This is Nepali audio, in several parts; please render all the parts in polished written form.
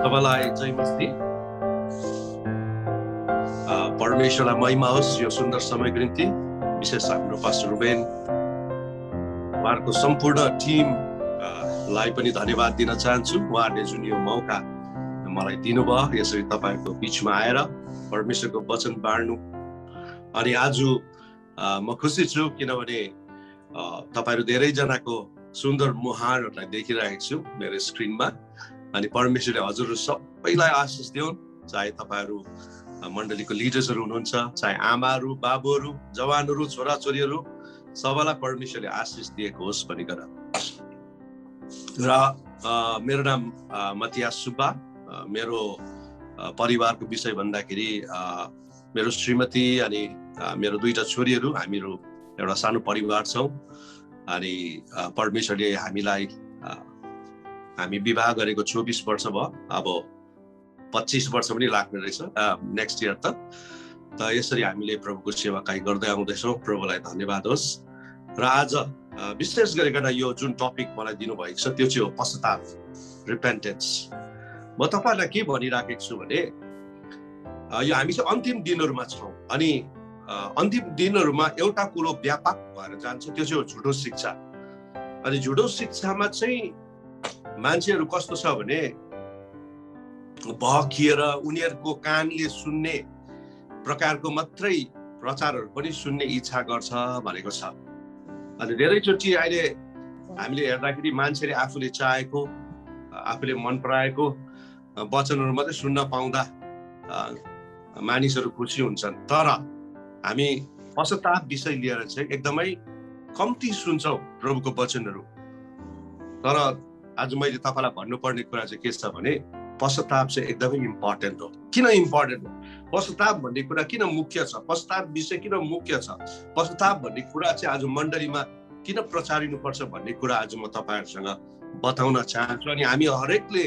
सबैलाई जय मस्ती। परमेश्वरलाई महिमा होस् यो सुन्दर समयको निम्ति। विशेष हाम्रो पास्टर रुबेन उहाँहरूको सम्पूर्ण टिम लाई पनि धन्यवाद दिन चाहन्छु। उहाँहरूले जुन यो मौका मलाई दिनुभयो यसरी तपाईहरुको बीचमा आएर परमेश्वरको वचन बाँड्नु। अनि आज म खुसी छु किनभने तपाईहरु धेरै जनाको सुन्दर मुहारहरुलाई देखिरहेको छु मेरो स्क्रिनमा। अनि परमेश्वरले हजुरहरु सबैलाई आशीष दिउन्। चाहे तपाईहरु मण्डलीको लिडर्सहरु हुनुहुन्छ, चाहे आमाहरु, बाबुहरु, जवानहरु, छोराछोरीहरु, सबैलाई परमेश्वरले आशीष दिएको होस् भनिकन। र मेरो नाम मतियास सुब्बा। मेरो परिवारको विषय भन्दाखेरि मेरो श्रीमती अनि मेरो दुईटा छोरीहरु, हामीहरु एउटा सानो परिवार छौं। अनि परमेश्वरले हामी विवाह गरेको 24 वर्ष भयो। अब 25 वर्ष पनि लाग्ने रहेछ नेक्स्ट इयर त यसरी हामीले प्रभुको सेवाकाई गर्दै आउँदैछौँ। प्रभुलाई धन्यवाद होस्। र आज विशेष गरिकन यो जुन टपिक मलाई दिनुभएको छ त्यो चाहिँ हो पश्चाताप, रिपेन्टेन्स। म तपाईहरुलाई के भनिराखेको छु भने यो हामी चाहिँ अन्तिम दिनहरुमा छौं। अनि अन्तिम दिनहरुमा एउटा कुरो व्यापक भएर जान्छ, त्यो चाहिँ हो झुटो शिक्षा। अनि झुटो शिक्षामा चाहिँ मान्छेहरु कस्तो छ भने बहकिएर उनीहरुको कानले सुन्ने प्रकारको मात्रै प्रचारहरु पनि सुन्ने इच्छा गर्छ भनेको छ। अनि धेरैचोटि अहिले हामीले हेर्दाखेरि मान्छेले आफूले चाहेको, आफूले मन पराएको वचनहरु मात्रै सुन्न पाउँदा मानिसहरु खुसी हुन्छन्। तर हामी पश्चाताप विषय लिएर चाहिँ एकदमै कम्ती सुन्छौं प्रभुको वचनहरु। तर आज मैले तपाईलाई भन्नुपर्ने कुरा चाहिँ के छ भने पश्चाताप चाहिँ एकदमै इम्पोर्टेन्ट हो। किन इम्पोर्टेन्ट हो? पश्चाताप भन्ने कुरा किन मुख्य छ? पश्चाताप विषय किन मुख्य छ? पश्चाताप भन्ने कुरा चाहिँ आज मण्डलीमा किन प्रचारिनु पर्छ भन्ने कुरा आज म तपाईहरुसँग बताउन चाहन्छु। अनि हामी हरेकले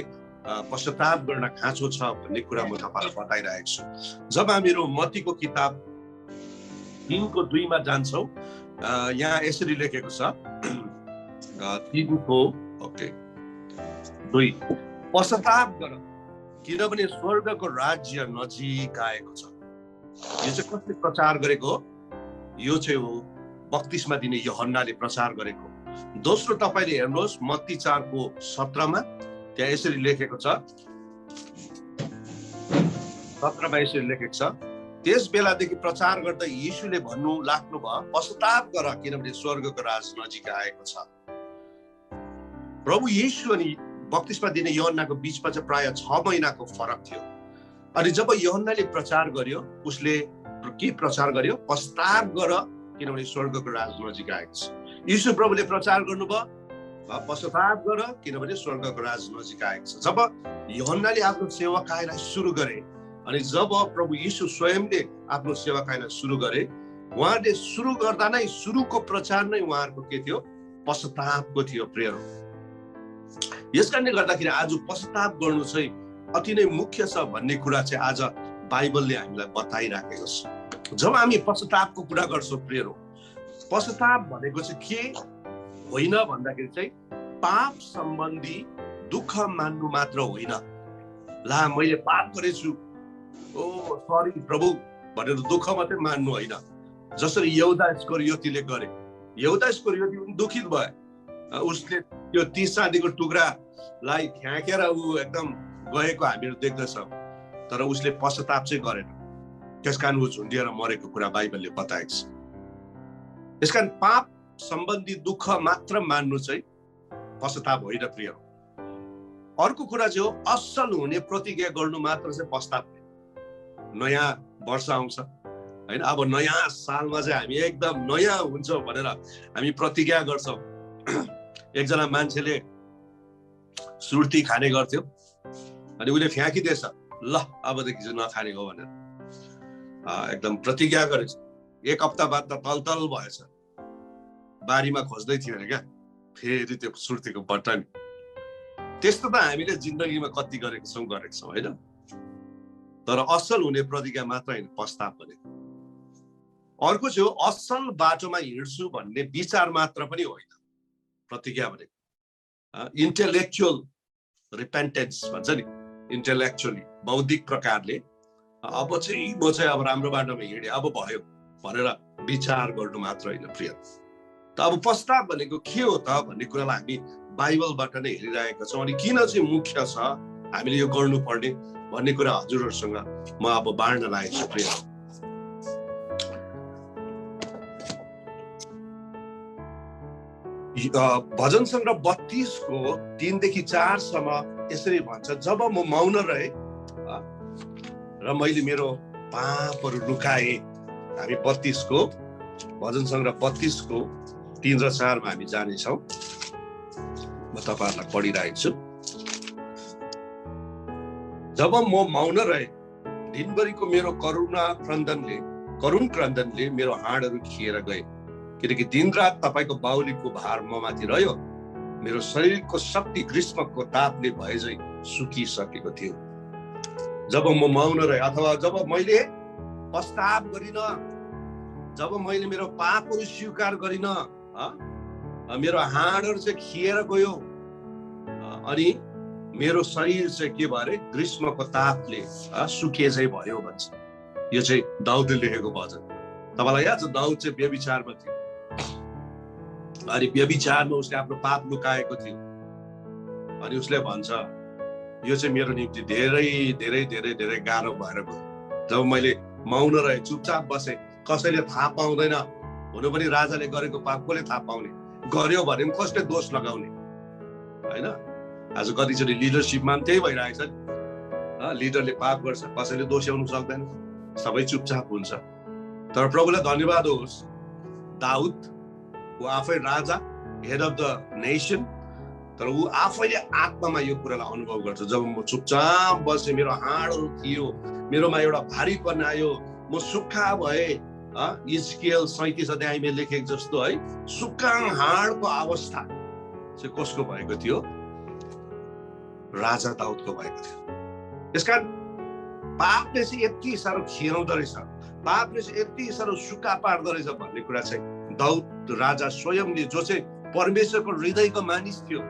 पश्चाताप गर्न खाँचो छ भन्ने कुरा म तपाईलाई बताइरहेको छु। जब हामीहरु मत्तीको किताब 3:2 मा जान्छौं, यहाँ यसरी लेखेको छ 3:2 पश्चाताप गर किनभने स्वर्गको राज्य नजिक आएको छ। यो चाहिँ कसले प्रचार गरेको हो? यो चाहिँ हो बप्तिस्मा दिने यूहन्नाले प्रचार गरेको। दोस्रो तपाईले हेर्नुहोस् मत्ती 4:17 मा त्यहाँ यसरी लेखेको छ, 17 मा यसरी लेखेको छ, त्यस बेलादेखि प्रचार गर्दा यीशुले भन्नु लाग्नु भयो, पश्चाताप गर किनभने स्वर्गको राज्य नजिक आएको छ। प्रभु यीशु अनि बप्तिस्मा दिने यूहन्नाको बीचमा चाहिँ प्राय 6 महिनाको फरक थियो। अनि जब यूहन्नाले प्रचार गर्यो, उसले के प्रचार गर्यो? पश्चाताप गर किनभने स्वर्गको राज्य नजिक आएको छ। यीशु प्रभुले प्रचार गर्नुभयो, पश्चाताप गर किनभने स्वर्गको राज्य नजिक आएको छ। जब यूहन्नाले आफ्नो सेवाकाईलाई सुरु गरे अनि जब प्रभु यीशु स्वयंले आफ्नो सेवाकाईलाई सुरु गरे, उहाँले सुरु गर्दा नै सुरुको प्रचार नै उहाँहरुको के थियो? पश्चातापको थियो प्रियहरू। यसकारणले गर्दाखेरि आज पश्चाताप गर्नु चाहिँ अति नै मुख्य छ भन्ने कुरा चाहिँ आज बाइबलले हामीलाई बताइराखेको छ। जब हामी पश्चातापको कुरा गर्छौं प्रियहरू, पश्चाताप भनेको चाहिँ के होइन भन्दाखेरि चाहिँ पाप सम्बन्धी दुःख मान्नु मात्र होइन। ला मैले पाप गरेछु, ओ सरी प्रभु भनेर दुःख मात्रै मान्नु होइन। जसरी यहुदा इस्करियोतीले गरे, यहुदा इस्करियोती पनि दुखित भए। उसले त्यो 30 चाँदीको टुक्रालाई फ्याँकेर ऊ एकदम गएको हामीहरु देख्दछौं। तर उसले पश्चाताप चाहिँ गरेन। त्यसकारण ऊ झुन्डिएर मरेको कुरा बाइबलले बताएको छ। यसकारण पाप सम्बन्धी दुःख मात्र मान्नु चाहिँ पश्चाताप होइन प्रिय। अर्को कुरा चाहिँ हो असल हुने प्रतिज्ञा गर्नु मात्र चाहिँ पश्चाताप होइन। नयाँ वर्ष आउँछ हैन, अब नयाँ सालमा चाहिँ हामी एकदम नयाँ हुन्छौं भनेर हामी प्रतिज्ञा गर्छौं। एकजना मान्छेले सुर्ती खाने गर्थ्यो अनि उसले फ्याँकिदिएछ, ल अबदेखि चाहिँ नखाने हो भनेर एकदम प्रतिज्ञा गरेछ। 1 हप्ता बाद त तलतल भएछ, बारीमा खोज्दै थियो अरे क्या फेरि त्यो सुर्तीको बटन। त्यस्तो त हामीले जिन्दगीमा कति गरेको छौं हैन। तर असल हुने प्रतिज्ञा मात्र हैन पश्चाताप भनेको। अर्को चाहिँ हो असल बाटोमा हिँड्छु भन्ने विचार मात्र पनि होइन प्रतिज्ञा भनेको। इन्टेलेक्चुअल रिपेन्टेन्स भन्छ नि, इन्टेलेक्चुअली बौद्धिक प्रकारले अब चाहिँ म चाहिँ अब राम्रो बाटोमा हिँडेँ अब भयो भनेर विचार गर्नु मात्र होइन प्रिय। त अब पश्चाताप भनेको के हो त भन्ने कुरालाई हामी बाइबलबाट नै हेरिरहेका छौँ। अनि किन चाहिँ मुख्य छ हामीले यो गर्नुपर्ने भन्ने कुरा हजुरहरूसँग म अब बाँड्न लागेको छु प्रिय। भजन सङ्ग्रह 32 को 3 देखि 4 सम्म यसरी भन्छ, जब म मौन रहे र मैले मेरो पापहरू लुकाए। हामी 32 को भजन सङ्ग्रह 32 को 3 र 4 मा हामी जानेछौँ। म तपाईहरुलाई पढिरहेको छु। जब म मौन रहे, दिनभरिको मेरो करुण क्रन्दनले मेरो हाडहरू खिएर गए, किनकि दिनरात तपाईको बाहुलीको भार ममाथि रह्यो। मेरो शरीरको शक्ति ग्रीष्मको तापले भएझै सुकिसकेको थियो। जब म मौन रहे अथवा जब मैले पश्चाताप गरिन, जब मैले मेरो पापहरू स्वीकार गरिन, मेरो हाडहरू चाहिँ खिएर गयो अनि मेरो शरीर चाहिँ के भरे ग्रीष्मको तापले सुके चाहिँ भयो भन्छ। यो चाहिँ दाउदले लेखेको भजन। तपाईलाई याद छ दाउद चाहिँ व्यभिचारमा थियो अनि व्यभिचारमा उसले आफ्नो पाप लुकाएको थियो अनि उसले भन्छ यो चाहिँ मेरो निम्ति धेरै धेरै धेरै धेरै गाह्रो भएर गयो। जब मैले मौन रहे, चुपचाप बसे, कसैले थाहा पाउँदैन। हुनु पनि राजाले गरेको पाप कसले थाहा पाउने, गर्यो भने पनि कसले दोष लगाउने हैन। आज कतिचोटि लिडरसिपमा पनि त्यही भइरहेको छ नि। लिडरले पाप गर्छ, कसैले दोष्याउनु सक्दैन, सबै चुपचाप हुन्छ। तर प्रभुलाई धन्यवाद होस्, दाउद ऊ आफै राजा, हेड अफ द नेसन, तर ऊ आफैले आत्मामा यो कुरालाई अनुभव गर्छ। जब म चुपचाप बसेँ, मेरो हाडहरू थियो, मेरोमा एउटा भारीपन आयो, म सुक्खा भए। इजकियल 37 अध्यायमा लेखेको जस्तो है, सुक्खा हाडको अवस्था चाहिँ कसको भएको थियो? राजा दाउदको भएको थियो। यसकारण पापले चाहिँ यति साह्रो खिराउँदो रहेछ, पापले चाहिँ यति साह्रो सुक्खा पार्दो रहेछ भन्ने कुरा चाहिँ दाउद राजा स्वयंले, जो चाहिँ परमेश्वरको हृदयको मानिस थियो,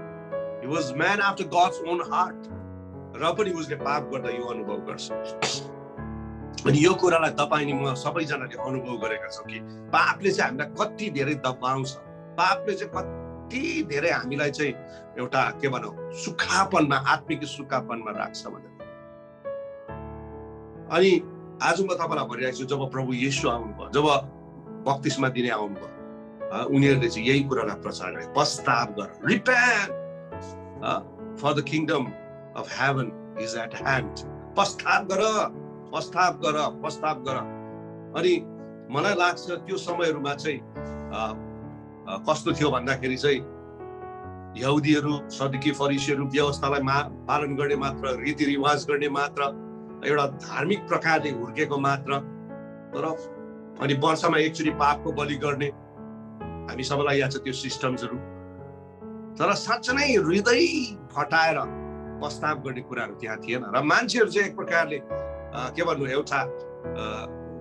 he was man after God's own heart, र पनि उसले पाप गर्दा यो अनुभव गर्छ। अनि यो कुरालाई तपाईँ नि म सबैजनाले अनुभव गरेका छौँ कि पापले चाहिँ हामीलाई कति धेरै दबाउँछ, पापले चाहिँ कति धेरै हामीलाई चाहिँ एउटा के भनौँ सुक्खापनमा, आत्मिक सुक्खापनमा राख्छ भनेर। अनि आज म तपाईँलाई भनिरहेको छु, जब प्रभु येशू आउनुभयो, जब बप्तिस्मा दिने आउनुभयो, उनीहरूले चाहिँ यही कुरालाई प्रचार गरे, पश्चाताप गर, repent for the kingdom of heaven is at hand. पश्चाताप गर, पश्चाताप गर, पश्चाताप गर। अनि मलाई लाग्छ त्यो समयहरूमा चाहिँ कस्तो थियो भन्दाखेरि चाहिँ यहुदीहरू, सदुकी फरिसीहरू व्यवस्थालाई पालन गर्ने मात्र, रीतिरिवाज गर्ने मात्र, एउटा धार्मिक प्रकारले हुर्केको मात्र, तर अनि वर्षमा एकचोटि पापको बलि गर्ने, हामी सबैलाई याद छ त्यो सिस्टम्सहरू। तर साँच्चै नै हृदय फटाएर पश्चाताप गर्ने कुराहरू त्यहाँ थिएन। र मान्छेहरू चाहिँ एक प्रकारले के भन्नु, एउटा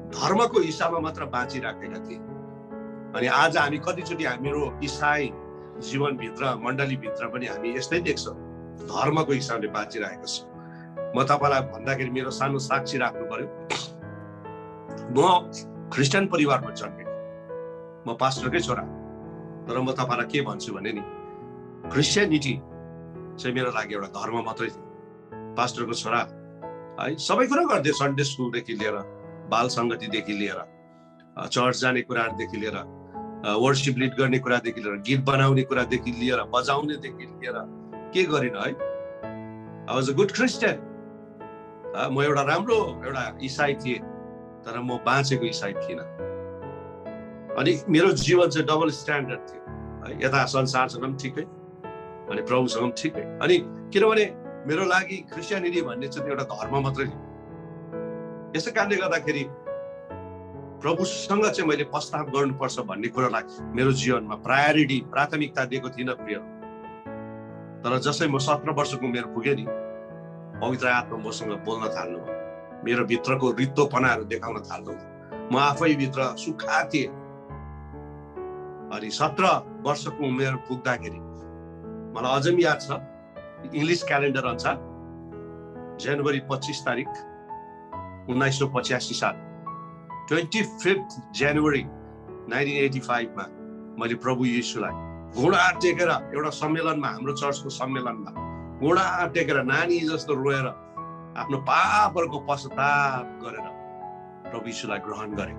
धर्मको हिसाबमा मात्र बाँचिराखेका थिए। अनि आज हामी कतिचोटि हाम्रो इसाई जीवनभित्र, मण्डलीभित्र पनि हामी यस्तै देख्छौँ, धर्मको हिसाबले बाँचिरहेको छ। म तपाईँलाई भन्दाखेरि मेरो सानो साक्षी राख्नु पर्यो। म क्रिस्चियन परिवारमा जन्मेको, म पास्टरकै छोरा, तर म तपाईँलाई के भन्छु भने नि, क्रिस्चियनिटी चाहिँ मेरो लागि एउटा धर्म मात्रै थियो। पास्टरको छोरा है, सबै कुरा गर्थ्यो, सन्डे स्कुलदेखि लिएर, बाल सङ्गतिदेखि लिएर, चर्च जाने कुराहरूदेखि लिएर, वर्शिप लिड गर्ने कुरादेखि लिएर, गीत बनाउने कुरादेखि लिएर, बजाउनेदेखि लिएर के गरिन है। I was a good Christian. म एउटा राम्रो एउटा इसाई थिएँ, तर म बाँचेको इसाई थिइनँ। अनि मेरो जीवन चाहिँ डबल स्ट्यान्डर्ड थियो है, यता संसारसँग पनि ठिकै अनि प्रभुसँग पनि ठिकै। अनि किनभने मेरो लागि क्रिस्चियनिटी भन्ने चाहिँ एउटा धर्म मात्रै थियो। यसै कारणले गर्दाखेरि प्रभुसँग चाहिँ मैले पश्चाताप गर्नुपर्छ भन्ने कुरालाई मेरो जीवनमा प्राथमिकता दिएको थिइनँ प्रिय। तर जसै म 17 वर्षको उमेर पुगेँ नि, पवित्र आत्मा मसँग बोल्न थाल्नु, मेरो भित्रको रित्तोपनाहरू देखाउन थाल्नु। म आफै भित्र सुक्खा थिएँ। अनि 17 वर्षको उमेर पुग्दाखेरि मलाई अझै याद छ, इङ्ग्लिस क्यालेन्डर अनुसार जनवरी 25 तारिक 1985 साल 25 जनवरी 1985 मा मैले प्रभु येशूलाई घुँडा टेकेर एउटा सम्मेलनमा, हाम्रो चर्चको सम्मेलनमा घुँडा टेकेर नानी जस्तो रोएर आफ्नो पापहरूको पश्चाताप गरेर प्रभु येशूलाई ग्रहण गरेँ।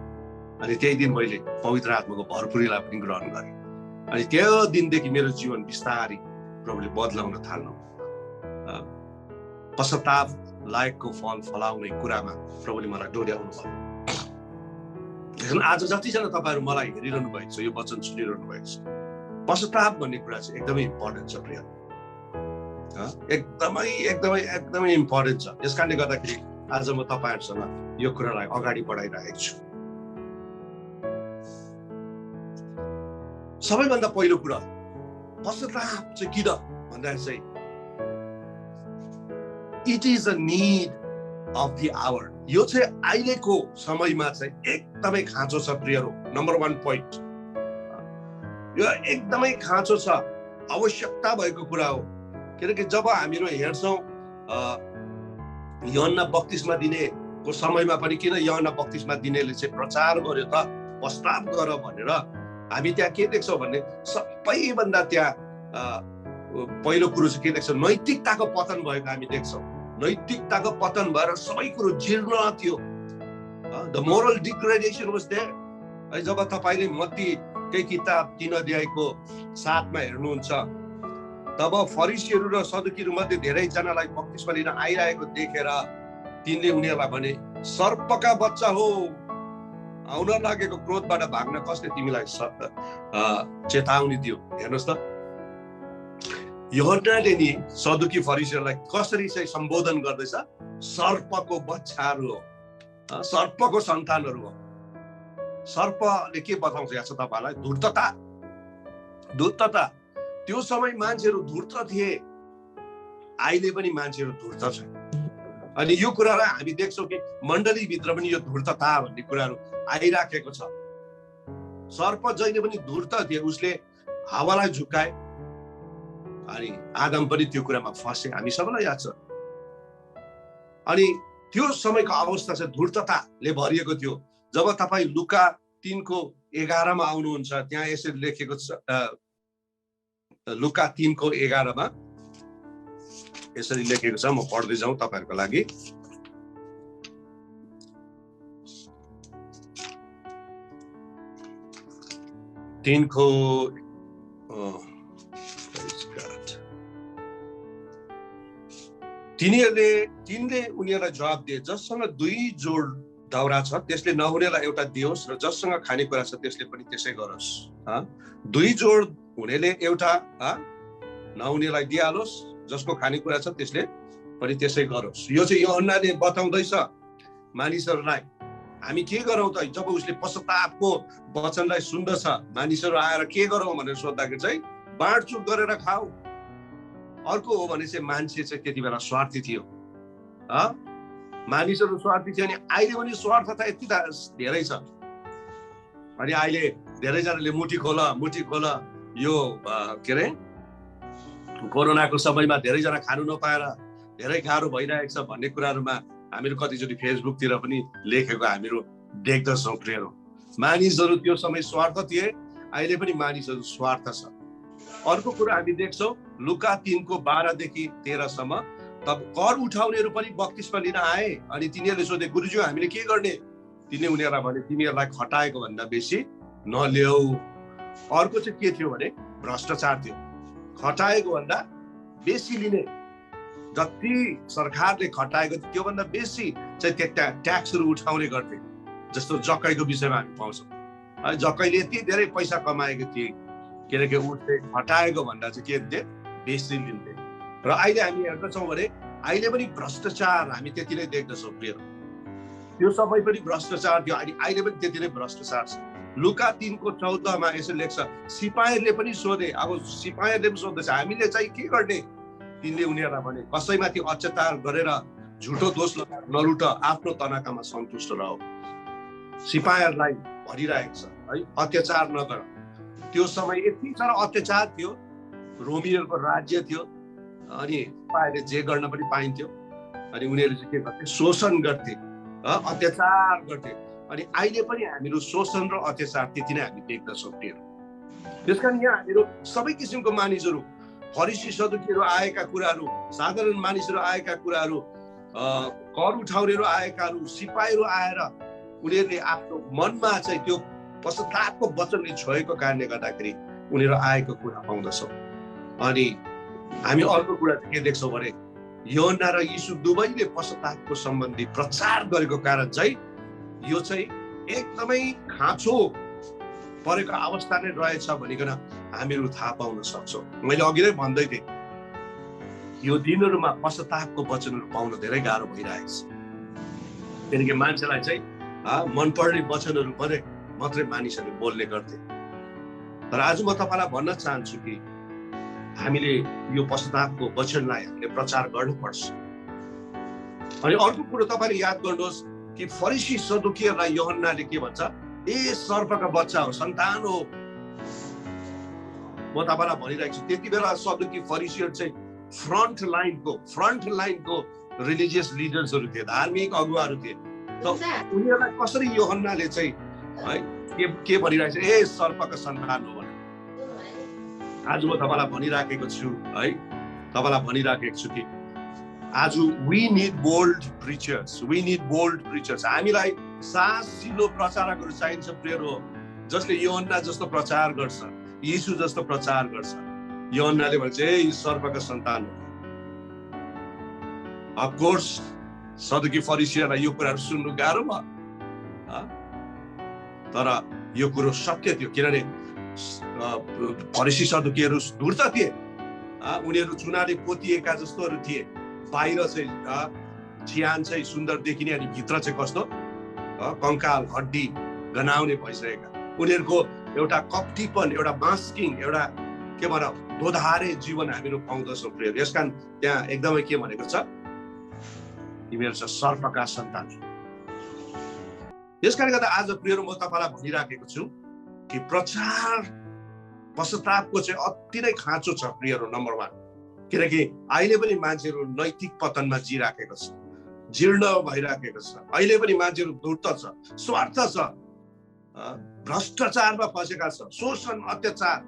अनि त्यही दिन मैले पवित्र आत्माको भरपुरीलाई पनि ग्रहण गरेँ। अनि त्यो दिनदेखि मेरो जीवन बिस्तारै प्रभुले बदलाउन थाल्नु, पश्चाताप लायकको फल फलाउने कुरामा प्रभुले मलाई डोर्याउनु भयो। आज जतिजना तपाईँहरू मलाई हेरिरहनु भएको छ, यो वचन सुनिरहनु भएको छ, पश्चाताप भन्ने कुरा चाहिँ एकदमै इम्पोर्टेन्ट छ प्रिय, एकदमै एकदमै एकदमै इम्पोर्टेन्ट छ। यस कारणले गर्दाखेरि आज म तपाईँहरूसँग यो कुरालाई अगाडि बढाइरहेको छु। सबैभन्दा पहिलो कुरा पश्चाताप चाहिँ किन भन्दा चाहिँ it is a need of the hour. यो चाहिँ अहिलेको समयमा चाहिँ एकदमै खाँचो छ प्रियहरू। नम्बर 1 पोइन्ट, यो एकदमै खाँचो छ, आवश्यकता भएको कुरा हो। किनकि जब हामीहरू हेर्छौँ यूहन्ना बप्तिस्मा दिनेको समयमा पनि किन यूहन्ना बप्तिस्मा दिनेले चाहिँ प्रचार गर्यो त पश्चाताप गर भनेर, हामी त्यहाँ के देख्छौँ भने सबैभन्दा त्यहाँ पहिलो कुरो चाहिँ के देख्छौँ, नैतिकताको पतन भएको हामी देख्छौँ। नैतिकताको पतन भएर सबै कुरो जीर्ण थियो। The moral degradation was there. है, जब तपाईँले मत्तीकै किताब 3 अध्यायको 7 मा हेर्नुहुन्छ, तब फरिसीहरू र सदुकीहरू मध्ये धेरैजनालाई बप्तिस्मा लिन आइरहेको देखेर तिनले उनीहरूलाई भने, सर्पका बच्चा हो, आउन लागेको क्रोधबाट भाग्न कसले तिमीलाई चेतावनी दियो। हेर्नुहोस् त, यूहन्नाले नि सदुकी फरिसीहरूलाई कसरी चाहिँ सम्बोधन गर्दैछ, सर्पको बच्चाहरू हो, सर्पको सन्तानहरू हो। सर्पले के बताउँछ यहाँ छ तपाईँलाई? धूर्तता। धूर्तता। त्यो समय मान्छेहरू धूर्त थिए, अहिले पनि मान्छेहरू धूर्त छ। अनि यो कुरालाई हामी देख्छौँ कि मण्डलीभित्र पनि यो धूर्तता भन्ने कुराहरू आइराखेको छ। सर्प जहिले पनि धूर्त थिए, उसले हावालाई झुकाए अनि आदम पनि त्यो कुरामा फसे, हामी सबैलाई याद छ। अनि त्यो समयको अवस्था चाहिँ धूर्तताले भरिएको थियो। जब तपाईँ लुका 3:11 मा आउनुहुन्छ, त्यहाँ यसरी लेखेको छ, लुका 3:11 मा यसरी लेखेको छ, म पढ्दै जाउँ तपाईहरुको लागि। तिनले उनीहरूलाई जवाब दिए, जससँग 2 जोड दाउरा छ त्यसले नहुनेलाई एउटा दियोस्, र जससँग खानेकुरा छ त्यसले पनि त्यसै गरोस्। 2 जोड हुनेले एउटा नहुनेलाई दिइहालोस्, जसको खानेकुरा छ त्यसले पनि त्यसै गरोस्। यो चाहिँ यूहन्नाले बताउँदैछ मानिसहरूलाई। हामी के गरौँ त? जब उसले पश्चातापको वचनलाई सुन्दछ, मानिसहरू आएर के गरौँ भनेर सोद्धाखेरि चाहिँ बाँडचुट गरेर खाऊ। अर्को हो भने चाहिँ मान्छे चाहिँ त्यति बेला स्वार्थी थियो, मानिसहरू स्वार्थी थियो। अनि अहिले पनि स्वार्थता यति धेरै छ। अनि अहिले धेरैजनाले मुठी खोल, यो के अरे कोरोनाको समयमा धेरैजना खानु नपाएर धेरै गाह्रो भइरहेको छ भन्ने कुराहरूमा हामीहरू कतिचोटि फेसबुकतिर पनि लेखेको हामीहरू देख्दछौँ। प्रियहरू, मानिसहरू त्यो समय स्वार्थ थिए, अहिले पनि मानिसहरू स्वार्थ छ। अर्को कुरा हामी देख्छौँ लुका 3:12 देखि 13 सम्म, तब कर उठाउनेहरू पनि बप्तिस्मा लिन आए। अनि तिनीहरूले सोधे, गुरुज्यू हामीले के गर्ने? तिनले उनीहरूलाई भने, तिमीहरूलाई खटाएको भन्दा बेसी नल्याऊ। अर्को चाहिँ के थियो भने भ्रष्टाचार थियो। खटाएको भन्दा बेसी लिने, जति सरकारले खटाएको थियो त्योभन्दा बेसी चाहिँ ट्याक्सहरू उठाउने गर्थे। जस्तो जक्कैको विषयमा हामी पाउँछौँ, जक्कैले यति धेरै पैसा कमाएको थिए किनकि उसले खटाएको भन्दा चाहिँ के दिन्थे, बेसी लिन्थे। र अहिले हामी हेर्दछौँ भने अहिले पनि भ्रष्टाचार हामी त्यति नै देख्दछौँ। त्यो समय पनि भ्रष्टाचार थियो, अहिले पनि त्यति नै भ्रष्टाचार छ। लुका 3:14 मा यसो लेख्छ, सिपाहीहरूले पनि सोधे। अब सिपाहीहरूले पनि सोध्दैछ, हामीले चाहिँ के गर्ने? तिनले उनीहरूलाई भने, कसैमाथि अत्याचार गरेर झुटो दोष लगाएर नलुट, आफ्नो तनाकामा सन्तुष्ट रह। सिपाहीहरूलाई भनिरहेको छ है, अत्याचार नगर। त्यो समय यति साह्रो अत्याचार थियो, रोमीहरूको राज्य थियो, अनि सिपाहीहरूले जे गर्न पनि पाइन्थ्यो। अनि उनीहरूले चाहिँ के गर्थे, शोषण गर्थे, अत्याचार गर्थे। अनि अहिले पनि हामीहरू शोषण र अत्याचार त्यति नै हामी देख्दछौँ। त्यसकारण यहाँ हामीहरू सबै किसिमको मानिसहरू, फरिसी सदुकीहरू आएका कुराहरू, साधारण मानिसहरू आएका कुराहरू, कर उठाउनेहरू आएकाहरू, सिपाहीहरू आएर उनीहरूले आफ्नो मनमा चाहिँ त्यो पश्चातापको वचनले छोएको कारणले गर्दाखेरि उनीहरू आएको कुरा पाउँदछौँ। अनि हामी अर्को कुरा के देख्छौँ भने योहन्ना र यीशु दुवैले पश्चातापको सम्बन्धी प्रचार गरेको कारण चाहिँ यो चाहिँ एकदमै खाँचो परेको अवस्था नै रहेछ भनिकन हामीहरू थाहा पाउन सक्छौँ। मैले अघि नै भन्दै थिएँ, यो दिनहरूमा पश्चातापको वचनहरू पाउन धेरै गाह्रो भइरहेको छ। किनकि मान्छेलाई चाहिँ मनपर्ने वचनहरू मात्रै मानिसहरूले बोल्ने गर्थे। तर आज म तपाईँलाई भन्न चाहन्छु कि हामीले यो पश्चातापको वचनलाई हामीले प्रचार गर्नुपर्छ। अनि अर्को कुरो तपाईँले याद गर्नुहोस् कि फरिसी सदुकीहरूलाई यूहन्नाले के भन्छ, ए सर्पका बच्चा हो, सन्तान हो। म तपाईँलाई भनिरहेको छु, त्यति बेला सदुकी फरिसीहरू चाहिँ फ्रन्ट लाइनको रिलिजियस लिडर्सहरू थिए, धार्मिक अगुवाहरू थिए। त उनीहरूलाई कसरी यूहन्नाले चाहिँ है के भनिरहेको छ, ए सर्पका सन्तान हो भने। आज म तपाईँलाई भनिराखेको छु है, तपाईँलाई भनिराखेको छु कि आज we need bold preachers. हामीलाई साहसिलो प्रचारकहरू चाहिन्छ प्रियहरू, जसले यूहन्ना जस्तो प्रचार गर्छ, यीशु जस्तो प्रचार गर्छ। यूहन्नाले भन्छ ए सर्पका सन्तान हो। अफ कोर्स सदुकी फरिसीहरूलाई यो कुराहरू सुन्नु गाह्रो भयो, तर यो कुरो सत्य थियो। किनभने फरिसी सदुकीहरू धूर्त थिए, उनीहरू चुनाले पोतिएका जस्तोहरू थिए। बाहिर चाहिँ चिहान चाहिँ सुन्दर देखिने, अनि भित्र चाहिँ कस्तो कंकाल हड्डी गनाउने भइसकेका। उनीहरूको एउटा कप्टीपन, एउटा मास्किङ, एउटा के भनौँ दोधारे जीवन हामीहरू पाउँदछौँ प्रिय। यसकारण त्यहाँ एकदमै के भनेको छ, तिमीहरू चाहिँ सर्पका सन्तान। यसकारणले गर्दा आज प्रियहरू म तपाईँलाई भनिराखेको छु कि प्रचार पश्चातापको चाहिँ अति नै खाँचो छ प्रियहरू, नम्बर 1। किनकि अहिले पनि मान्छेहरू नैतिक पतनमा जिराखेको छ, जीर्ण भइराखेको छ। अहिले पनि मान्छेहरू धूर्त छ, स्वार्थ छ, भ्रष्टाचारमा फसेका छ, शोषण अत्याचार,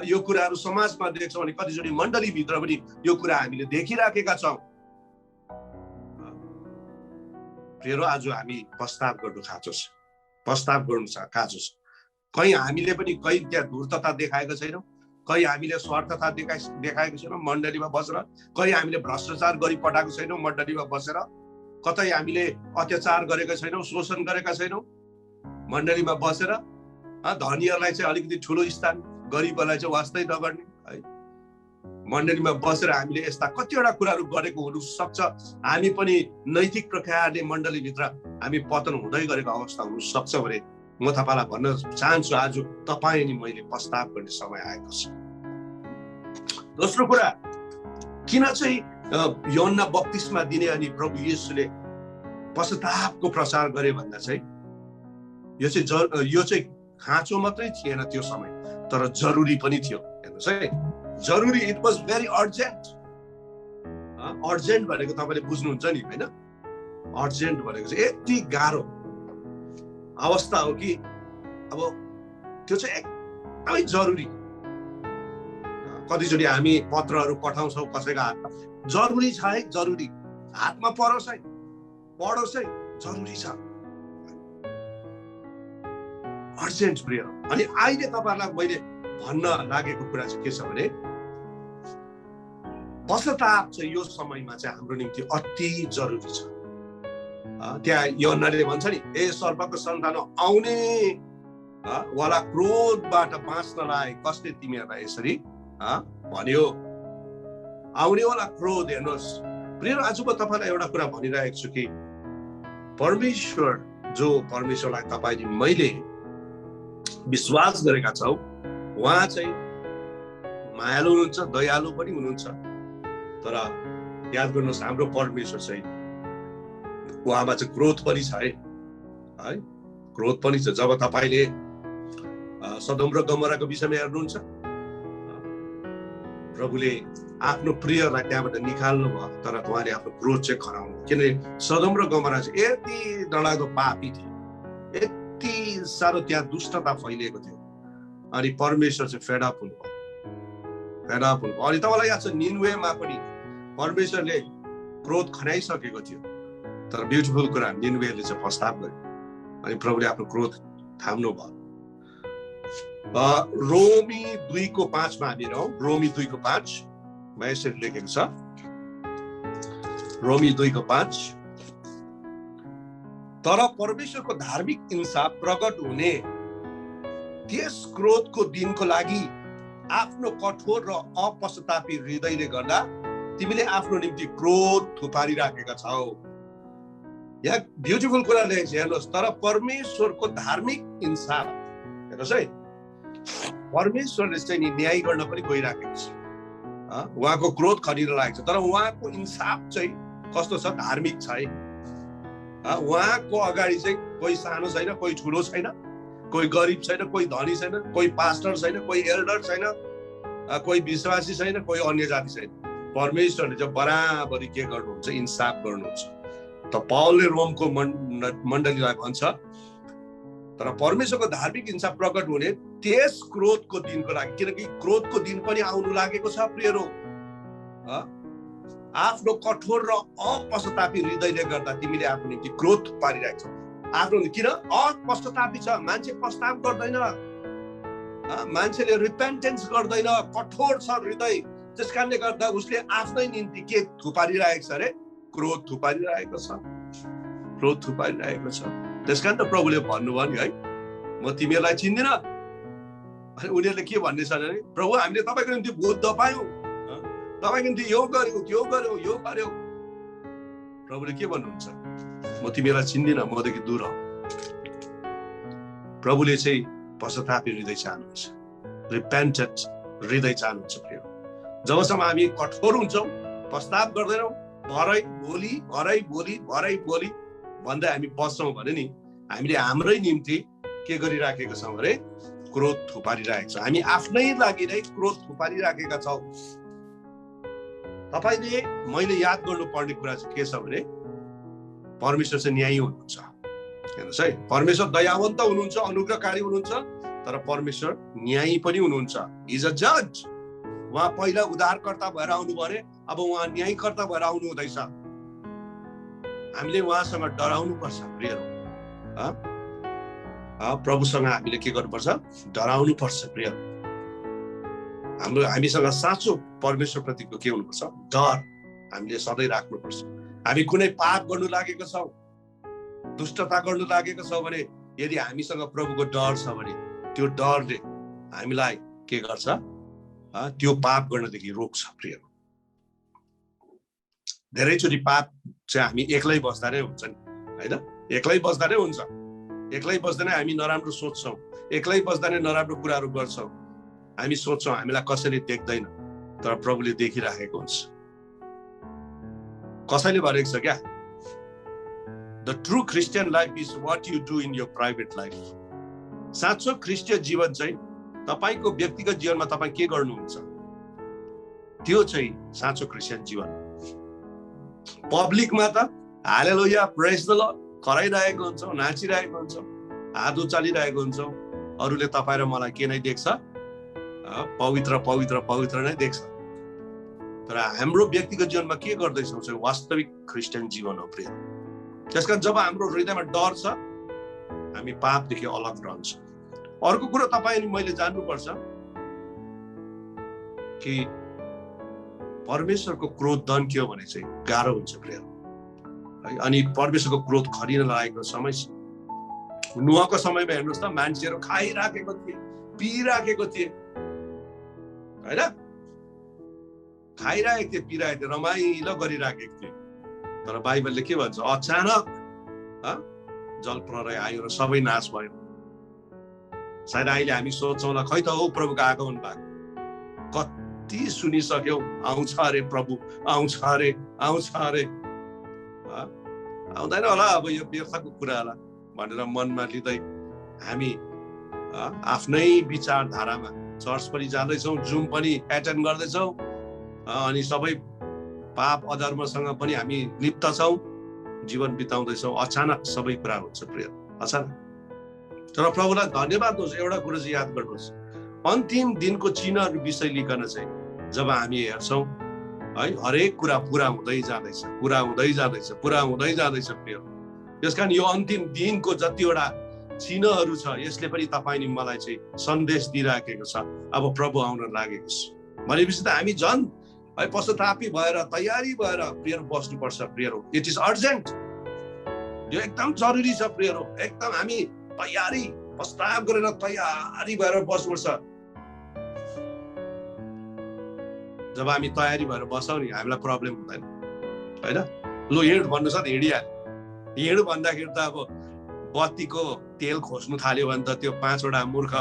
यो कुराहरू समाजमा देख्छौँ। अनि कतिचोटि मण्डलीभित्र पनि यो कुरा हामीले देखिराखेका छौँ। प्रियहरू आज हामी प्रस्ताव गर्नु खाँचो छ, खाँचो छ। कहीँ हामीले पनि कहीँ त्यहाँ धूर्तता देखाएको छैनौँ, कहीँ हामीले स्वार्थता देखाएको छैनौँ मण्डलीमा बसेर, कहीँ हामीले भ्रष्टाचार गरी पठाएको छैनौँ मण्डलीमा बसेर, कतै हामीले अत्याचार गरेका छैनौँ, शोषण गरेका छैनौँ मण्डलीमा बसेर। धनीहरूलाई चाहिँ अलिकति ठुलो स्थान, गरिबलाई चाहिँ वास्तै नगर्ने है। मण्डलीमा बसेर हामीले यस्ता कतिवटा कुराहरू गरेको हुन सक्छ। हामी पनि नैतिक प्रकारले मण्डलीभित्र हामी पतन हुँदै गरेको अवस्था हुन सक्छ भने म तपाईँलाई भन्न चाहन्छु, आज तपाईँ अनि मैले प्रस्ताव गर्ने समय आएको छ। दोस्रो कुरा, किन चाहिँ यूहन्ना बप्तिस्मा दिने अनि प्रभु येशूले पश्चातापको प्रचार गरे भन्दा चाहिँ यो चाहिँ खाँचो मात्रै थिएन त्यो समय, तर जरुरी पनि थियो। हेर्नुहोस् है, जरुरी, it was very urgent. Urgent भनेको तपाईँले बुझ्नुहुन्छ नि होइन? अर्जेन्ट भनेको चाहिँ यति गाह्रो अवस्था हो कि अब त्यो चाहिँ एकदमै जरुरी। कतिचोटि हामी पत्रहरू पठाउँछौँ कसैको हातमा, जरुरी छ है, जरुरी, हातमा पढोस् है, जरुरी छ, अर्जेन्ट प्रिय। अनि अहिले तपाईँहरूलाई मैले भन्न लागेको कुरा चाहिँ के छ भने पश्चाताप चाहिँ यो समयमा चाहिँ हाम्रो निम्ति अति जरुरी छ। त्यहाँ यूहन्नाले भन्छ नि, ए सर्पको सन्तान आउने वाला क्रोधबाट बाँच्नलाई कसले तिमीहरूलाई यसरी भन्यो। आउने वाला क्रोध। हेर्नुहोस् प्रिय, आज म तपाईँलाई एउटा कुरा भनिरहेको छु कि परमेश्वर, जो परमेश्वरलाई तपाईँले मैले विश्वास गरेका छौँ, उहाँ चाहिँ मायालु हुनुहुन्छ, दयालु पनि हुनुहुन्छ। तर याद गर्नुहोस्, हाम्रो परमेश्वर चाहिँ उहाँमा चाहिँ क्रोध पनि छ है, क्रोध पनि छ। जब तपाईँले सदोम र गमोराको विषयमा हेर्नुहुन्छ, प्रभुले आफ्नो प्रियलाई त्यहाँबाट निकाल्नु भयो, तर उहाँले आफ्नो क्रोध चाहिँ खनाउनु, किनभने सदोम र गमोरा चाहिँ यति डरलाग्दो पापी थियो, यति साह्रो त्यहाँ दुष्टता फैलिएको थियो, अनि परमेश्वर चाहिँ फेड अप हुनुभयो। अनि तपाईँलाई याद छ निनवेमा पनि परमेश्वरले क्रोध खनाइसकेको थियो, तर ब्युटिफुल कुरा निनवेले चाहिँ प्रस्ताव गर्यो, अनि प्रभुले आफ्नो क्रोध थाम्नु भयो। रोमी 2:5 मा हामी रहौँ। रोमी 2:5 मा यसरी लेखेको छ, रोमी 2:5, तर परमेश्वरको धार्मिक इंसाफ प्रकट हुने त्यस क्रोधको दिनको लागि आफ्नो कठोर र अपश्चातापी हृदयले गर्दा तिमीले आफ्नो निम्ति क्रोध थुपारिराखेका छौ। यहाँ ब्युटिफुल कुरा लेखेको छ, हेर्नुहोस्, तर परमेश्वरको धार्मिक इंसाफ, हेर्नुहोस् है, परमेश्वरले चाहिँ नि न्याय गर्न पनि गइराखेको छ, उहाँको क्रोध खनिन लागेको छ, तर उहाँको इंसाफ चाहिँ कस्तो छ, धार्मिक छ है। उहाँको अगाडि चाहिँ कोही सानो छैन, कोही ठुलो छैन, कोही गरिब छैन, कोही धनी छैन, कोही पास्टर छैन, कोही एल्डर छैन, कोही विश्वासी छैन, कोही अन्य जाति छैन। परमेश्वरले चाहिँ बराबरी के गर्नुहुन्छ, इंसाफ गर्नुहुन्छ। त पौलले रोमको मण्डलीलाई भन्छ, तर परमेश्वरको धार्मिक इंसाफ प्रकट हुने त्यस क्रोधको दिनको लागि, किनकि क्रोधको दिन पनि आउनु लागेको छ प्रियरो। आफ्नो कठोर र अपश्चातापी हृदयले गर्दा तिमीले आफ्नो निम्ति क्रोध पारिरहेको छौ। आफ्नो किन अपश्चातापी छ, मान्छे पश्चाताप गर्दैन, मान्छेले रिपेन्टेन्स गर्दैन, कठोर छ हृदय, त्यसकारणले गर्दा उसले आफ्नै निम्ति के थुपारिरहेको छ अरे, क्रोध थुपारिरहेको छ, क्रोध थुपारिरहेको छ। त्यसकारण त प्रभुले भन्नुभयो नि है, म तिमीहरूलाई चिन्दिन। अनि उनीहरूले के भन्ने छ भने, प्रभु हामीले तपाईँको निम्ति बुद्ध पायौँ, तपाईँको निम्ति यो गर्यो, त्यो गर्यो, यो गर्यो। प्रभुले के भन्नुहुन्छ, म तिमीलाई चिन्दिन, मदेखि दूर हौ। प्रभुले चाहिँ पश्चातापी हृदय चाहनुहुन्छ, रिपेन्टेन्ट हृदय चाहनुहुन्छ प्रिय। जबसम्म हामी कठोर हुन्छौँ, पश्चाताप गर्दैनौँ, भरै भोलि भन्दै हामी बस्छौँ भने नि हामीले हाम्रै निम्ति के गरिराखेका छौँ अरे, क्रोध थुपारिरहेको छ। हामी आफ्नै लागि नै क्रोध थुपारिराखेका छौँ। तपाईले मैले याद गर्नुपर्ने कुरा चाहिँ के छ भने, परमेश्वर चाहिँ न्यायी हुनुहुन्छ। हेर्नुहोस् है, परमेश्वर दयावन्त हुनुहुन्छ, अनुग्रहकारी हुनुहुन्छ, तर परमेश्वर न्यायी पनि हुनुहुन्छ। इज अ जज। उहाँ पहिला उद्धारकर्ता भएर आउनु भने अब उहाँ न्यायकर्ता भएर आउनु हुँदैछ। हामीले उहाँसँग डराउनु पर्छ प्रियहरू। प्रभुसँग हामीले के गर्नुपर्छ, डराउनु पर्छ प्रियहरू। हामीसँग साँचो परमेश्वर प्रतिको के हुनुपर्छ, डर हामीले सधैँ राख्नुपर्छ। हामी कुनै पाप गर्नु लागेको छौँ, दुष्टता गर्नु लागेको छौँ भने यदि हामीसँग प्रभुको डर छ भने त्यो डरले हामीलाई के गर्छ, त्यो पाप गर्नदेखि रोक्छ प्रिय। धेरैचोटि पाप चाहिँ हामी एक्लै बस्दा नै हुन्छ नि होइन, एक्लै बस्दा नै हुन्छ। एक्लै बस्दा नै हामी नराम्रो सोच्छौँ, एक्लै बस्दा नै नराम्रो कुराहरू गर्छौँ। हामी सोच्छौँ हामीलाई कसैले देख्दैन, तर प्रभुले देखिराखेको हुन्छ। कसैले भनेको छ क्या, the true Christian life is what you do in your private life. साँचो क्रिस्चियन जीवन चाहिँ तपाईको व्यक्तिगत जीवनमा तपाईँ के गर्नुहुन्छ, त्यो चाहिँ साँचो क्रिस्चियन जीवन। पब्लिकमा त हालेलुया प्रेज द लर्ड कराइरहेको हुन्छौँ, नाचिरहेको हुन्छौँ, हात उचालिरहेको हुन्छौँ। अरूले तपाईँ र मलाई के नै देख्छ, पवित्र पवित्र पवित्र नै देख्छ। तर हाम्रो व्यक्तिगत जीवनमा के गर्दैछौँ चाहिँ वास्तविक क्रिस्चियन जीवन हो प्रिय। त्यसकारण जब हाम्रो हृदयमा डर छ, हामी पापदेखि अलग रहन्छौँ। अर्को कुरो तपाईँ अनि मैले जान्नुपर्छ कि परमेश्वरको क्रोध दण्ड के हो भने चाहिँ गाह्रो हुन्छ प्रिय। अनि परमेश्वरको क्रोध खरिन लागेको समय, नुहको समयमा हेर्नुहोस् त, मान्छेहरू खाइराखेको थिए, पिइराखेको थिए होइन, खाइरहेको थिए, पिइरहेको थिए, रमाइलो गरिराखेको थिए। तर बाइबलले के भन्छ, अचानक जल प्रलय आयो र सबै नाश भयो। सायद अहिले हामी सोच्छौँ खै त हो प्रभुको आगमन भएको, कति सुनिसक्यौ, आउँछ अरे प्रभु, आउँछ अरे, आउँछ अरे। आउँदैन होला अब यो व्यर्थको कुरा होला भनेर मनमा लिँदै हामी आफ्नै विचारधारामा चर्च पनि जाँदैछौँ, जुम पनि एटेन्ड गर्दैछौँ, अनि सबै पाप अधर्मसँग पनि हामी लिप्त छौँ, जीवन बिताउँदैछौँ। अचानक सबै कुरा हुन्छ प्रिय, अचानक। तर प्रभुलाई धन्यवाद होस्, एउटा कुरो चाहिँ याद गर्नुहोस्, अन्तिम दिनको चिन्हहरू विषय लिकन चाहिँ जब हामी हेर्छौँ है, हरेक कुरा पुरा हुँदै जाँदैछ, पुरा हुँदै जाँदैछ, पुरा हुँदै जाँदैछ प्रिय। त्यसकारण यो अन्तिम दिनको जतिवटा चिन्हहरू छ, यसले पनि तपाईँ नि मलाई चाहिँ सन्देश दिइराखेको छ, अब प्रभु आउन लागेको छ भनेपछि त हामी झन् है पश्चातापी भएर तयारी भएर प्रिय बस्नुपर्छ प्रिय। इट इज अर्जेन्ट, यो एकदम जरुरी छ प्रिय। एकदम हामी तयारी पश्चाताप गरेर तयारी भएर बस्नुपर्छ। जब हामी तयारी भएर बस्छौँ नि हामीलाई प्रब्लम हुँदैन होइन। लु हिँड भन्नु छ हिँडिहाल्यो, हिँड भन्दाखेरि त अब बत्तीको तेल खोज्नु थाल्यो भने त त्यो 5वटा मूर्ख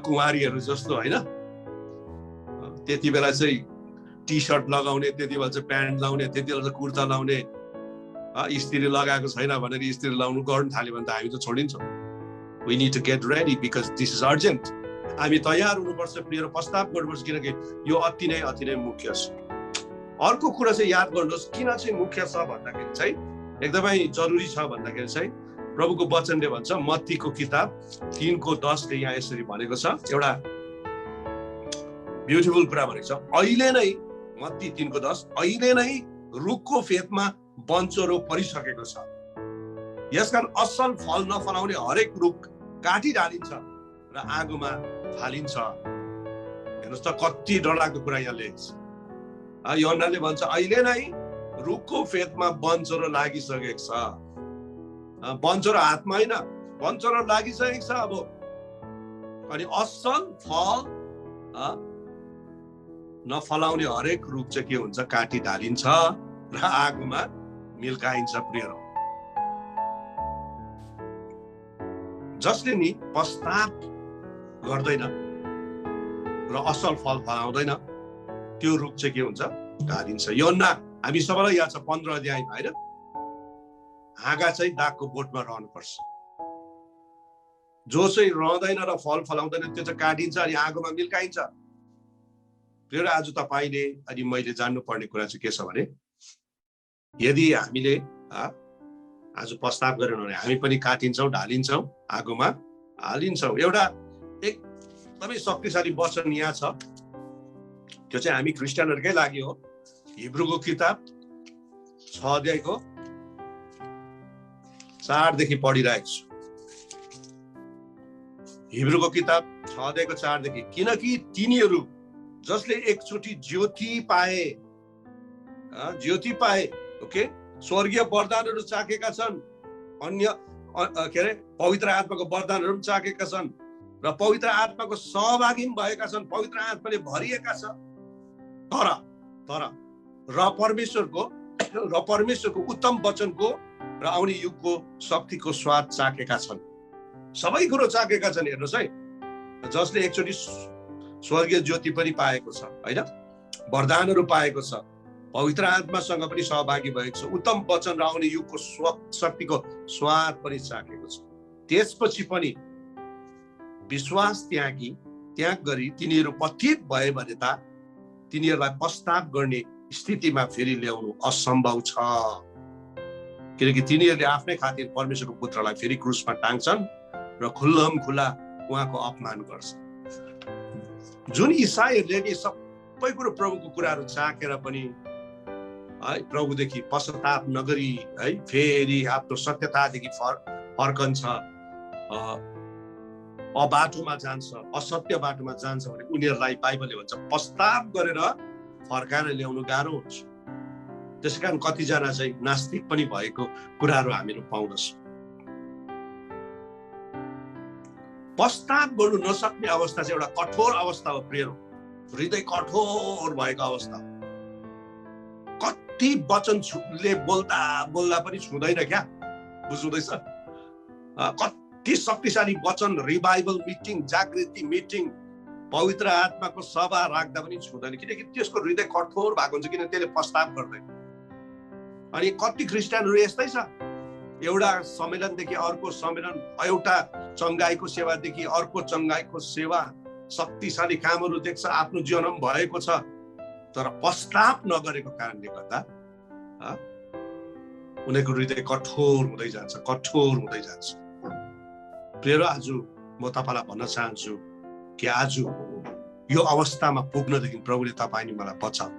कुमारीहरू जस्तो होइन। त्यति बेला चाहिँ टी सर्ट लगाउने, त्यति बेला चाहिँ प्यान्ट लाउने, त्यति बेला चाहिँ कुर्ता लाउने, स्त्री लगाएको छैन भनेर स्त्री लाउनु गर्नु थाल्यो भने त हामी त छोडिन्छौँ। We need to get ready because this is urgent. हामी तयार हुनुपर्छ प्रिय, प्रस्ताव गर्नुपर्छ, किनकि यो अति नै मुख्य छ। अर्को कुरा चाहिँ याद गर्नुहोस्, किन चाहिँ मुख्य छ भन्दाखेरि चाहिँ एकदमै जरुरी छ भन्दाखेरि चाहिँ प्रभुको वचनले भन्छ, मत्तीको किताब 3:10 यहाँ यसरी भनेको छ, एउटा ब्युटिफुल कुरा भनेको छ। अहिले नै, मत्ती 3:10, अहिले नै रुखको फेदमा बन्चरो परिसकेको छ, यसकारण असल फल नफलाउने हरेक रुख काटी डालिन्छ र आगोमा फालिन्छ। हेर्नुहोस् त कति डरलाग्दो कुरा यहाँ लेखेको छ। यूहन्नाले भन्छ अहिले नै रुखको फेदमा बन्चरो लागिसकेको छ। बन्चरो हातमा होइन, बन्चरो लागिसकेको छ अब। अनि असल फल नफलाउने हरेक रुख चाहिँ के हुन्छ, काटी ढालिन्छ र आगोमा मिल्काइन्छ प्रिय। जसले नि पश्चाताप गर्दैन र असल फल फलाउँदैन त्यो रुख चाहिँ के हुन्छ, ढालिन्छ। यूहन्ना हामी सबैलाई याद छ 15 अध्यायमा होइन, हाँगा चाहिँ दागको बोटमा रहनुपर्छ। जो चाहिँ रहँदैन र फल फलाउँदैन त्यो चाहिँ काटिन्छ अनि आगोमा मिल्काइन्छ। फेरि आज तपाईँले अनि मैले जान्नुपर्ने कुरा चाहिँ के छ भने, यदि हामीले आज प्रस्ताव गरेनौँ भने हामी पनि काटिन्छौँ, ढालिन्छौँ, आगोमा हालिन्छौँ। एउटा एकदमै शक्तिशाली वचन यहाँ छ, त्यो चाहिँ हामी क्रिस्चियनहरूकै लागि हो। हिब्रूको किताब 6:4 पढिरहेको छु। हिब्रूको किताब 6:4, किनकि तिनीहरू जसले एकचोटि ज्योति पाए ओके, स्वर्गीय वरदानहरू चाखेका छन्, अन्य के अरे पवित्र आत्माको वरदानहरू पनि चाखेका छन् र पवित्र आत्माको सहभागी पनि भएका छन्, पवित्र आत्माले भरिएका छ। तर परमेश्वरको उत्तम वचनको र आउने युगको शक्तिको स्वाद चाखेका छन्। सबै कुरो चाखेका छन्। हेर्नुहोस् है, जसले एकचोटि स्वर्गीय ज्योति पनि पाएको छ होइन, वरदानहरू पाएको छ, पवित्र आत्मासँग पनि सहभागी भएको छ, उत्तम वचन र आउने युगको शक्तिको स्वाद पनि चाखेको छ। त्यसपछि पनि विश्वास त्याग गरी तिनीहरू पतित भए भने त तिनीहरूलाई पश्चाताप गर्ने स्थितिमा फेरि ल्याउनु असम्भव छ, किनकि तिनीहरूले आफ्नै खातिर परमेश्वरको पुत्रलाई फेरि क्रुसमा टाङ्छन् र खुल्ला उहाँको अपमान गर्छ। जुन इसाईहरूले नि सबै कुरो प्रभुको कुराहरू चाखेर पनि है प्रभुदेखि पश्चाताप नगरी है फेरि आफ्नो सत्यतादेखि फर्कन्छ, अबाटोमा जान्छ, असत्य बाटोमा जान्छ भने उनीहरूलाई बाइबलले भन्छ पश्चाताप गरेर फर्काएर ल्याउनु गाह्रो हुन्छ। त्यसैकारण कतिजना चाहिँ नास्तिक पनि भएको कुराहरू हामीहरू पाउँदछौँ। पश्चाताप गर्नु नसक्ने अवस्था चाहिँ एउटा कठोर अवस्था हो प्रिय, हृदय कठोर भएको अवस्था। कति वचनले बोल्दा पनि छुँदैन क्या, बुझ्नुहुँदैछ? कति शक्तिशाली वचन, रिभाइभल मिटिङ, जागृति मिटिङ, पवित्र आत्माको सभा राख्दा पनि छुँदैन, किनकि त्यसको हृदय कठोर भएको हुन्छ, किन त्यसले पश्चाताप गर्दैन। अनि कति क्रिस्चियनहरू यस्तै छ, एउटा सम्मेलनदेखि अर्को सम्मेलन, एउटा चङ्गाईको सेवादेखि अर्को चङ्गाईको सेवा, शक्तिशाली कामहरू देख्छ, आफ्नो जीवनमा भएको छ, तर पश्चाताप नगरेको कारणले गर्दा उनीहरूको हृदय कठोर हुँदै जान्छ, कठोर हुँदै जान्छ। प्रिय, आज म तपाईलाई भन्न चाहन्छु कि आज यो अवस्थामा पुग्नदेखि प्रभुले तपाईँ अनि मलाई बचाऊ।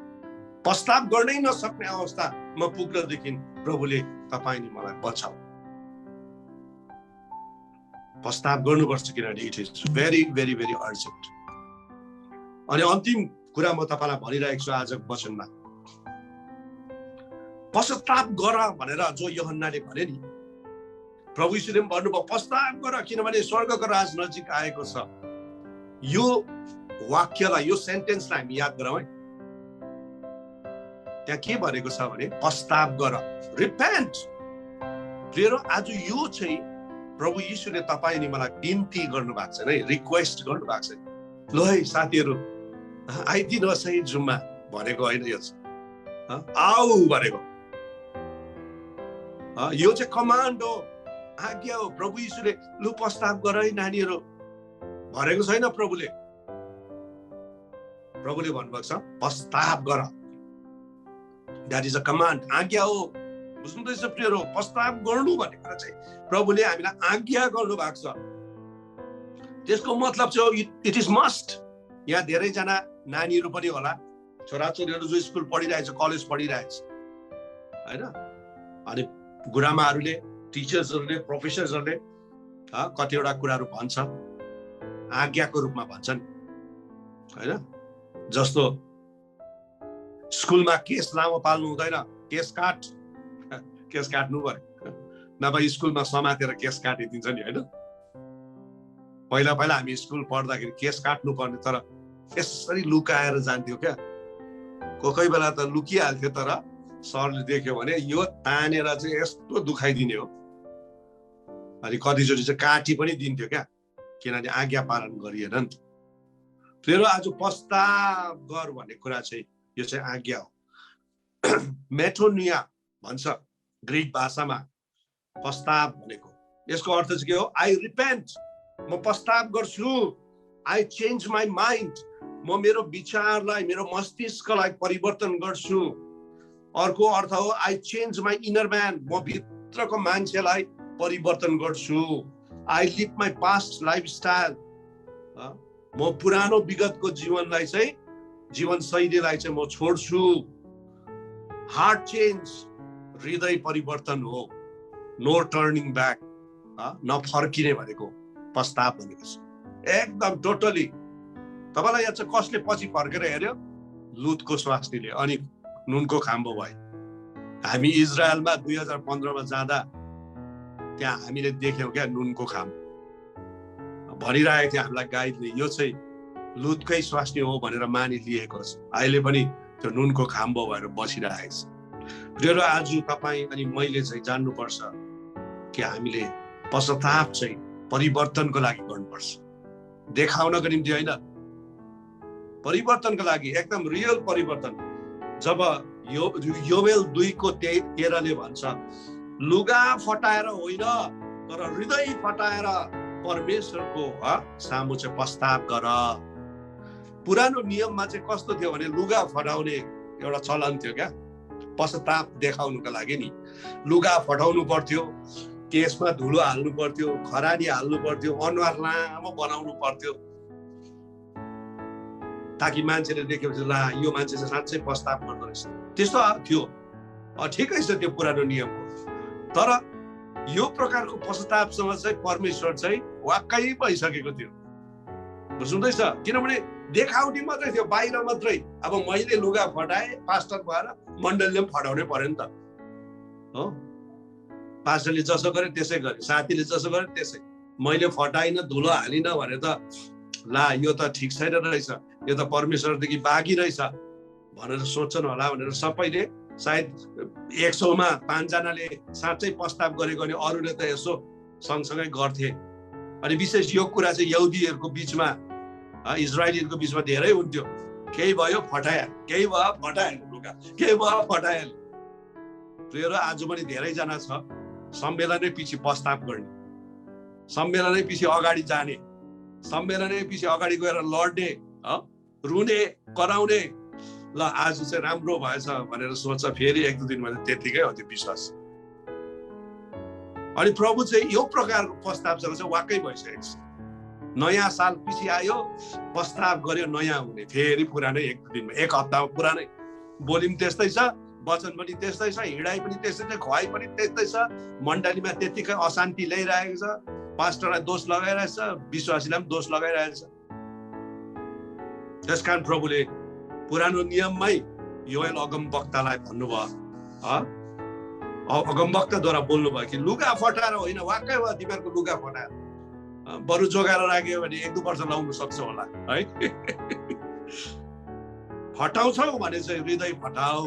पश्चाताप गर्नै नसक्ने अवस्थामा पुग्नदेखि प्रभुले तपाईँ अनि मलाई बचाऊ। पश्चाताप गर्नुपर्छ, किनभने it is very very very urgent. अनि अन्तिम कुरा म तपाईलाई भनिरहेको छु आजको वचनमा, पश्चाताप गर भनेर जो यूहन्नाले भने नि, प्रभु यीशुले पनि भन्नुभयो पश्चाताप गर किनभने स्वर्गको राज नजिक आएको छ। यो वाक्यलाई, यो सेन्टेन्सलाई हामी याद गरौँ है। त्यहाँ के भनेको छ भने पश्चाताप गर, रिपेन्ट। प्रिय, आज यो चाहिँ प्रभु यीशुले तपाईँ अनि मलाई बिन्ती गर्नु भएको छ है, रिक्वेस्ट गर्नु भएको छ। ल है साथीहरू, आइदिनुहोस् है जुम्मा भनेको होइन, यो आऊ भनेको। यो चाहिँ कमान्ड हो, आज्ञा हो। प्रभु यीशुले लु पश्चाताप गर है नानीहरू भनेको छैन। प्रभुले भन्नुभएको छ पश्चाताप गर। द्याट इज अ कमान्ड, आज्ञा हो। बुझ्नुहुँदैछ प्रियहरू? पश्चाताप गर्नु भनेको चाहिँ प्रभुले हामीलाई आज्ञा गर्नु भएको छ। त्यसको मतलब चाहिँ इट इज मस्ट। यहाँ धेरैजना नानीहरू पनि होला, छोराछोरीहरू जो स्कुल पढिरहेछ, कलेज पढिरहेछ होइन, अनि गुरुआमाहरूले, टिचर्सहरूले, प्रोफेसर्सहरूले कतिवटा कुराहरू भन्छ, आज्ञाको रूपमा भन्छन् होइन। जस्तो स्कुलमा केस लामो पाल्नु हुँदैन, केस काट्नु पर्यो, नभए स्कुलमा समातेर केस काटिदिन्छ नि होइन। पहिला हामी स्कुल पढ्दाखेरि केस काट्नु पर्ने, तर यसरी लुकाएर जान्थ्यो क्या। कोही बेला त लुकिहाल्थ्यो, तर सरले देख्यो भने यो तानेर चाहिँ यस्तो दुखाइदिने हो। अनि कतिचोटि चाहिँ काटी पनि दिन्थ्यो क्या, किनभने आज्ञा पालन गरिएन नि त। फेरि आज पश्चाताप गर भन्ने कुरा चाहिँ यो चाहिँ आज्ञा हो। मेटोनिया भन्छ ग्रीक भाषामा पश्चाताप भनेको। यसको अर्थ चाहिँ के हो? आई रिपेन्ट, म पश्चाताप गर्छु। आई चेन्ज माई माइन्ड, म मेरो विचारलाई, मेरो मस्तिष्कलाई परिवर्तन गर्छु। अर्को अर्थ हो I change my inner man, म भित्रको मान्छेलाई परिवर्तन गर्छु। I live my past lifestyle, म पुरानो विगतको जीवनलाई चाहिँ, जीवनशैलीलाई चाहिँ म छोड्छु। हार्ट चेन्ज, हृदय परिवर्तन हो। नो टर्निङ ब्याक, नफर्किने भनेको पश्चाताप भनेको छ। एकदम टोटली। तपाईँलाई याद छ कसले पछि फर्केर हेर्यो? लुतको स्वास्नीले, अनि नुनको खाम्बो भयो। हामी इजरायलमा 2015 जाँदा त्यहाँ हामीले देख्यौँ क्या नुनको खाम्बो। भनिरहेको थियो हामीलाई गाइडले, यो चाहिँ लुतकै स्वास्नी हो भनेर मानिलिएको छ। अहिले पनि त्यो नुनको खाम्बो भएर बसिरहेको छ। र आज तपाईँ अनि मैले चाहिँ जान्नुपर्छ कि हामीले पश्चाताप चाहिँ परिवर्तनको लागि गर्नुपर्छ, देखाउनको निम्ति होइन, परिवर्तनको लागि, एकदम रियल परिवर्तन। जब योवेल 2:13 भन्छ, लुगा फटाएर होइन तर हृदय फटाएर परमेश्वरको सामु चाहिँ पश्चाताप गर। पुरानो नियममा चाहिँ कस्तो थियो भने लुगा फटाउने एउटा चलन थियो क्या। पश्चाताप देखाउनुको लागि नि लुगा फटाउनु पर्थ्यो, केसमा धुलो हाल्नु पर्थ्यो, खरानी हाल्नु पर्थ्यो, अनुहार लामो बनाउनु पर्थ्यो, ताकि मान्छेले देखेपछि ला यो मान्छे चाहिँ साँच्चै पश्चाताप गर्दो रहेछ। त्यस्तो थियो, ठिकै छ त्यो पुरानो नियमको। तर यो प्रकारको पश्चातापसँग चाहिँ परमेश्वर चाहिँ वाक्कै भइसकेको थियो। सुन्दैछ? किनभने देखाउटी मात्रै थियो, बाहिर मात्रै। अब मैले लुगा फटाएँ, पास्टर भएर मण्डलीले पनि फटाउनै पर्यो नि त हो। पास्टरले जसो गरे त्यसै गरे, साथीले जसो गरे त्यसै। मैले फटाइनँ, धुलो हालिनँ भने त ला यो त ठिक छैन रहेछ, यो त परमेश्वरदेखि बाँकी रहेछ भनेर सोच्छन् होला भनेर सबैले, सायद 100 मा 5 जनाले साँच्चै पश्चाताप गरेको अनि अरूले त यसो सँगसँगै गर्थे। अनि विशेष यो कुरा चाहिँ यहुदीहरूको बिचमा, इजरायलीहरूको बिचमा धेरै हुन्थ्यो। केही भयो फटाइहाल्यो, केही भयो फटाइहाल्यो लुगा, केही भयो फटाइहाल्यो। र आज पनि धेरैजना छ सम्मेलनै पछि पश्चाताप गर्ने, सम्मेलनै पछि अगाडि जाने, सम्मेलनै पछि अगाडि गएर लड्ने, रुने, कराउने, ल आज चाहिँ राम्रो भएछ भनेर सोच्छ, फेरि 1-2 दिनमा त्यतिकै हो त्यो विश्वास। अनि प्रभु चाहिँ यो प्रकारको प्रस्तावसँग चाहिँ वाक्कै भइसकेको छ। नयाँ साल पछि आयो, प्रस्ताव गर्यो नयाँ हुने, फेरि पुरानै 1-2 दिनमा, 1 हप्तामा पुरानै। बोली पनि त्यस्तै छ, वचन पनि त्यस्तै छ, हिँडाइ पनि त्यस्तै छ, खुवाइ पनि त्यस्तै छ, मण्डलीमा त्यतिकै अशान्ति ल्याइरहेको छ, पास्टरलाई दोष लगाइरहेछ, विश्वासीलाई पनि दोष लगाइरहेछ। त्यसकारण प्रभुले पुरानो नियममै योएल अगमवक्तालाई भन्नुभयो, अगमवक्ताद्वारा बोल्नुभयो कि लुगा फटाएर होइन, वाक्कै हो तिमीहरूको लुगा फटाएर, बरु जोगाएर राख्यो भने 1-2 वर्ष लाउनु सक्छ होला है। फटाउँछौ भने चाहिँ हृदय फटाऊ,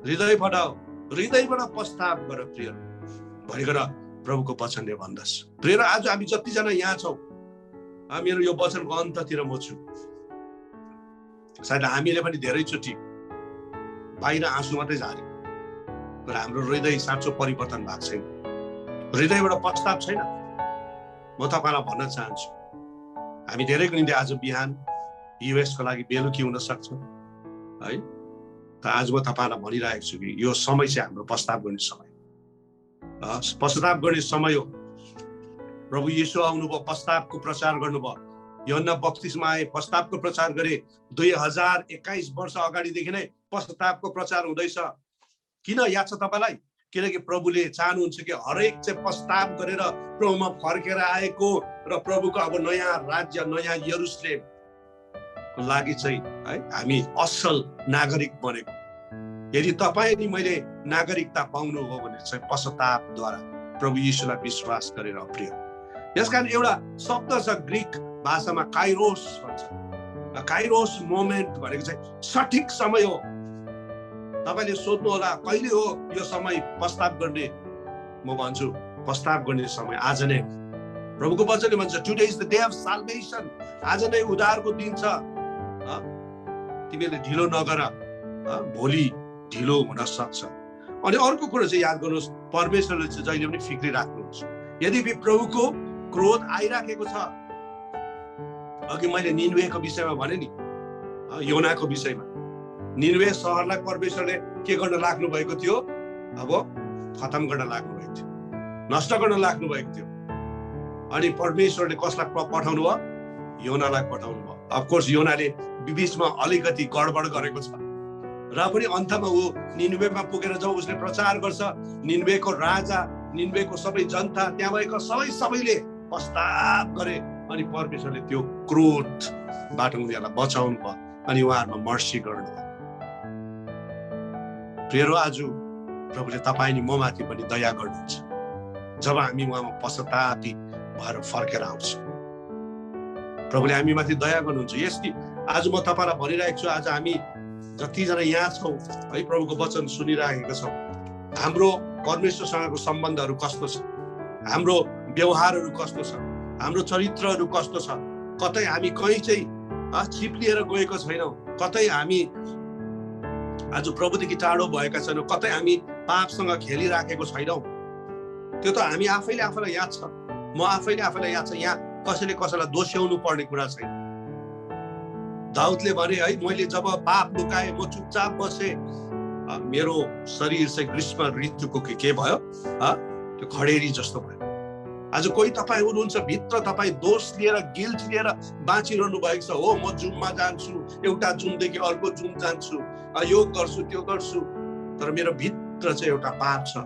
हृदय फटाऊ, हृदयबाट प्रस्ताव गर प्रिय भनिकन प्रभुको वचनले भन्दछ। प्रिय आज हामी जतिजना यहाँ छौँ, मेरो यो वचनको अन्ततिर म छु। सायद हामीले पनि धेरैचोटि बाहिर आँसु मात्रै झार्यो, तर हाम्रो हृदय साँचो परिवर्तन भएको छैन, हृदयबाट प्रस्ताव छैन। म तपाईँलाई भन्न चाहन्छु, हामी धेरैको निम्ति आज बिहान युएसको लागि बेलुकी हुन सक्छ है, तर आज म तपाईँलाई भनिरहेको छु कि यो समय चाहिँ हाम्रो प्रस्ताव गर्ने समय, प्रस्ताव गर्ने समय हो। प्रभु येशू आउनुभयो, प्रस्तावको प्रचार गर्नुभयो, यूहन्ना बप्तिस्मा आए, प्रस्तावको प्रचार गरे। 2021 वर्ष अगाडिदेखि नै प्रस्तावको प्रचार हुँदैछ। किन याद छ तपाईँलाई? किनकि प्रभुले चाहनुहुन्छ कि हरेक चाहिँ प्रस्ताव गरेर प्रभुमा फर्केर आएको र प्रभुको अब नयाँ राज्य, नयाँ यरुशलेमको लागि चाहिँ है हामी असल नागरिक बनेको। यदि तपाईँ अनि मैले नागरिकता पाउनु हो भने चाहिँ पश्चातापद्वारा प्रभु येशूलाई विश्वास गरेर प्रिय। यसकारण एउटा शब्द छ ग्रीक भाषामा काइरोस भन्छ। काइरोस मोमेन्ट भनेको चाहिँ सठिक समय हो। तपाईले सोध्नु होला कहिले हो यो समय प्रस्ताव गर्ने? म भन्छु प्रस्ताव गर्ने समय आज नै। प्रभुको वचनले भन्छ today is the day of salvation. आज नै उद्धारको दिन छ। तिमीले ढिलो नगर, भोलि ढिलो हुन सक्छ। अनि अर्को कुरा चाहिँ याद गर्नुहोस्, परमेश्वरले चाहिँ जहिले पनि फिक्री राख्नुहुन्छ। यदि प्रभुको क्रोध आइराखेको छ, अघि मैले निनवेको विषयमा भने नि, योनाको विषयमा, निनवे सहरलाई परमेश्वरले के गर्न लाग्नु भएको थियो? अब खतम गर्न लाग्नु भएको थियो, नष्ट गर्न लाग्नु भएको थियो। अनि परमेश्वरले कसलाई पठाउनु भयो? योनालाई पठाउनु भयो। अफकोर्स योनाले बीचमा अलिकति गडबड गरेको छ र पनि अन्तमा ऊ निनवेमा पुगेर जब उसले प्रचार गर्छ, निनवेको राजा, निनवेको सबै जनता, त्यहाँ भएको सबैले प्रस्ताव गरे अनि परमेश्वरले त्यो क्रोधबाट उनीहरूलाई बचाउनु भयो अनि उहाँहरूमा मर्सी गर्नुभयो। प्रियरो, आज प्रभुले तपाईँ अनि म माथि पनि दया गर्नुहुन्छ जब हामी उहाँमा पश्चातापी भएर फर्केर आउँछ। प्रभुले हामी माथि दया गर्नुहुन्छ। यसले आज म तपाईँलाई भनिरहेको छु, आज हामी जतिजना यहाँ छौँ है, प्रभुको वचन सुनिरहेका छौँ, हाम्रो परमेश्वरसँगको सम्बन्धहरू कस्तो छ, हाम्रो व्यवहारहरू कस्तो छ, हाम्रो चरित्रहरू कस्तो छ, कतै हामी कहीँ चाहिँ छिप्लिएर गएको छैनौँ, कतै हामी आज प्रभुदेखि टाढो भएका छैनौँ, कतै हामी पापसँग खेलिराखेको छैनौँ। त्यो त हामी आफैले आफैलाई याद छ, म आफैले आफैलाई याद छ। यहाँ कसैले कसैलाई दोष्याउनु पर्ने कुरा छैन। दाउदले भने है, मैले जब पाप लुकाएँ, म चुपचाप बसेँ, मेरो शरीर चाहिँ ग्रीष्म ऋतुको के भयो? त्यो खडेरी जस्तो भयो। आज कोही तपाईँ हुनुहुन्छ भित्र, तपाईँ दोष लिएर, गिल्ट लिएर बाँचिरहनु भएको छ। हो, म जुममा जान्छु, एउटा जुमदेखि अर्को जुम जान्छु, यो गर्छु त्यो गर्छु, तर मेरो भित्र चाहिँ एउटा पाप छ,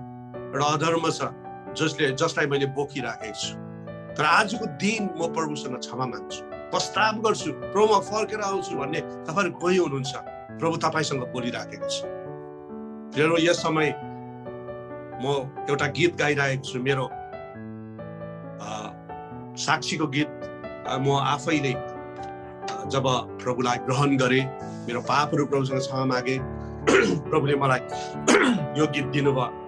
एउटा अधर्म छ जसलाई मैले बोकिराखेको छु। तर आजको दिन म प्रभुसँग क्षमा माग्छु, प्रस्ताव गर्छु, प्रभुमा फर्केर आउँछु भन्ने तपाईँहरू कोही हुनुहुन्छ, प्रभु तपाईँसँग बोलिराखेको छ। मेरो यस समय म एउटा गीत गाइरहेको छु, मेरो साक्षीको गीत। म आफैले जब प्रभुलाई ग्रहण गरेँ, मेरो पापहरू प्रभुसँग क्षमा मागे, प्रभुले मलाई यो गीत दिनुभयो।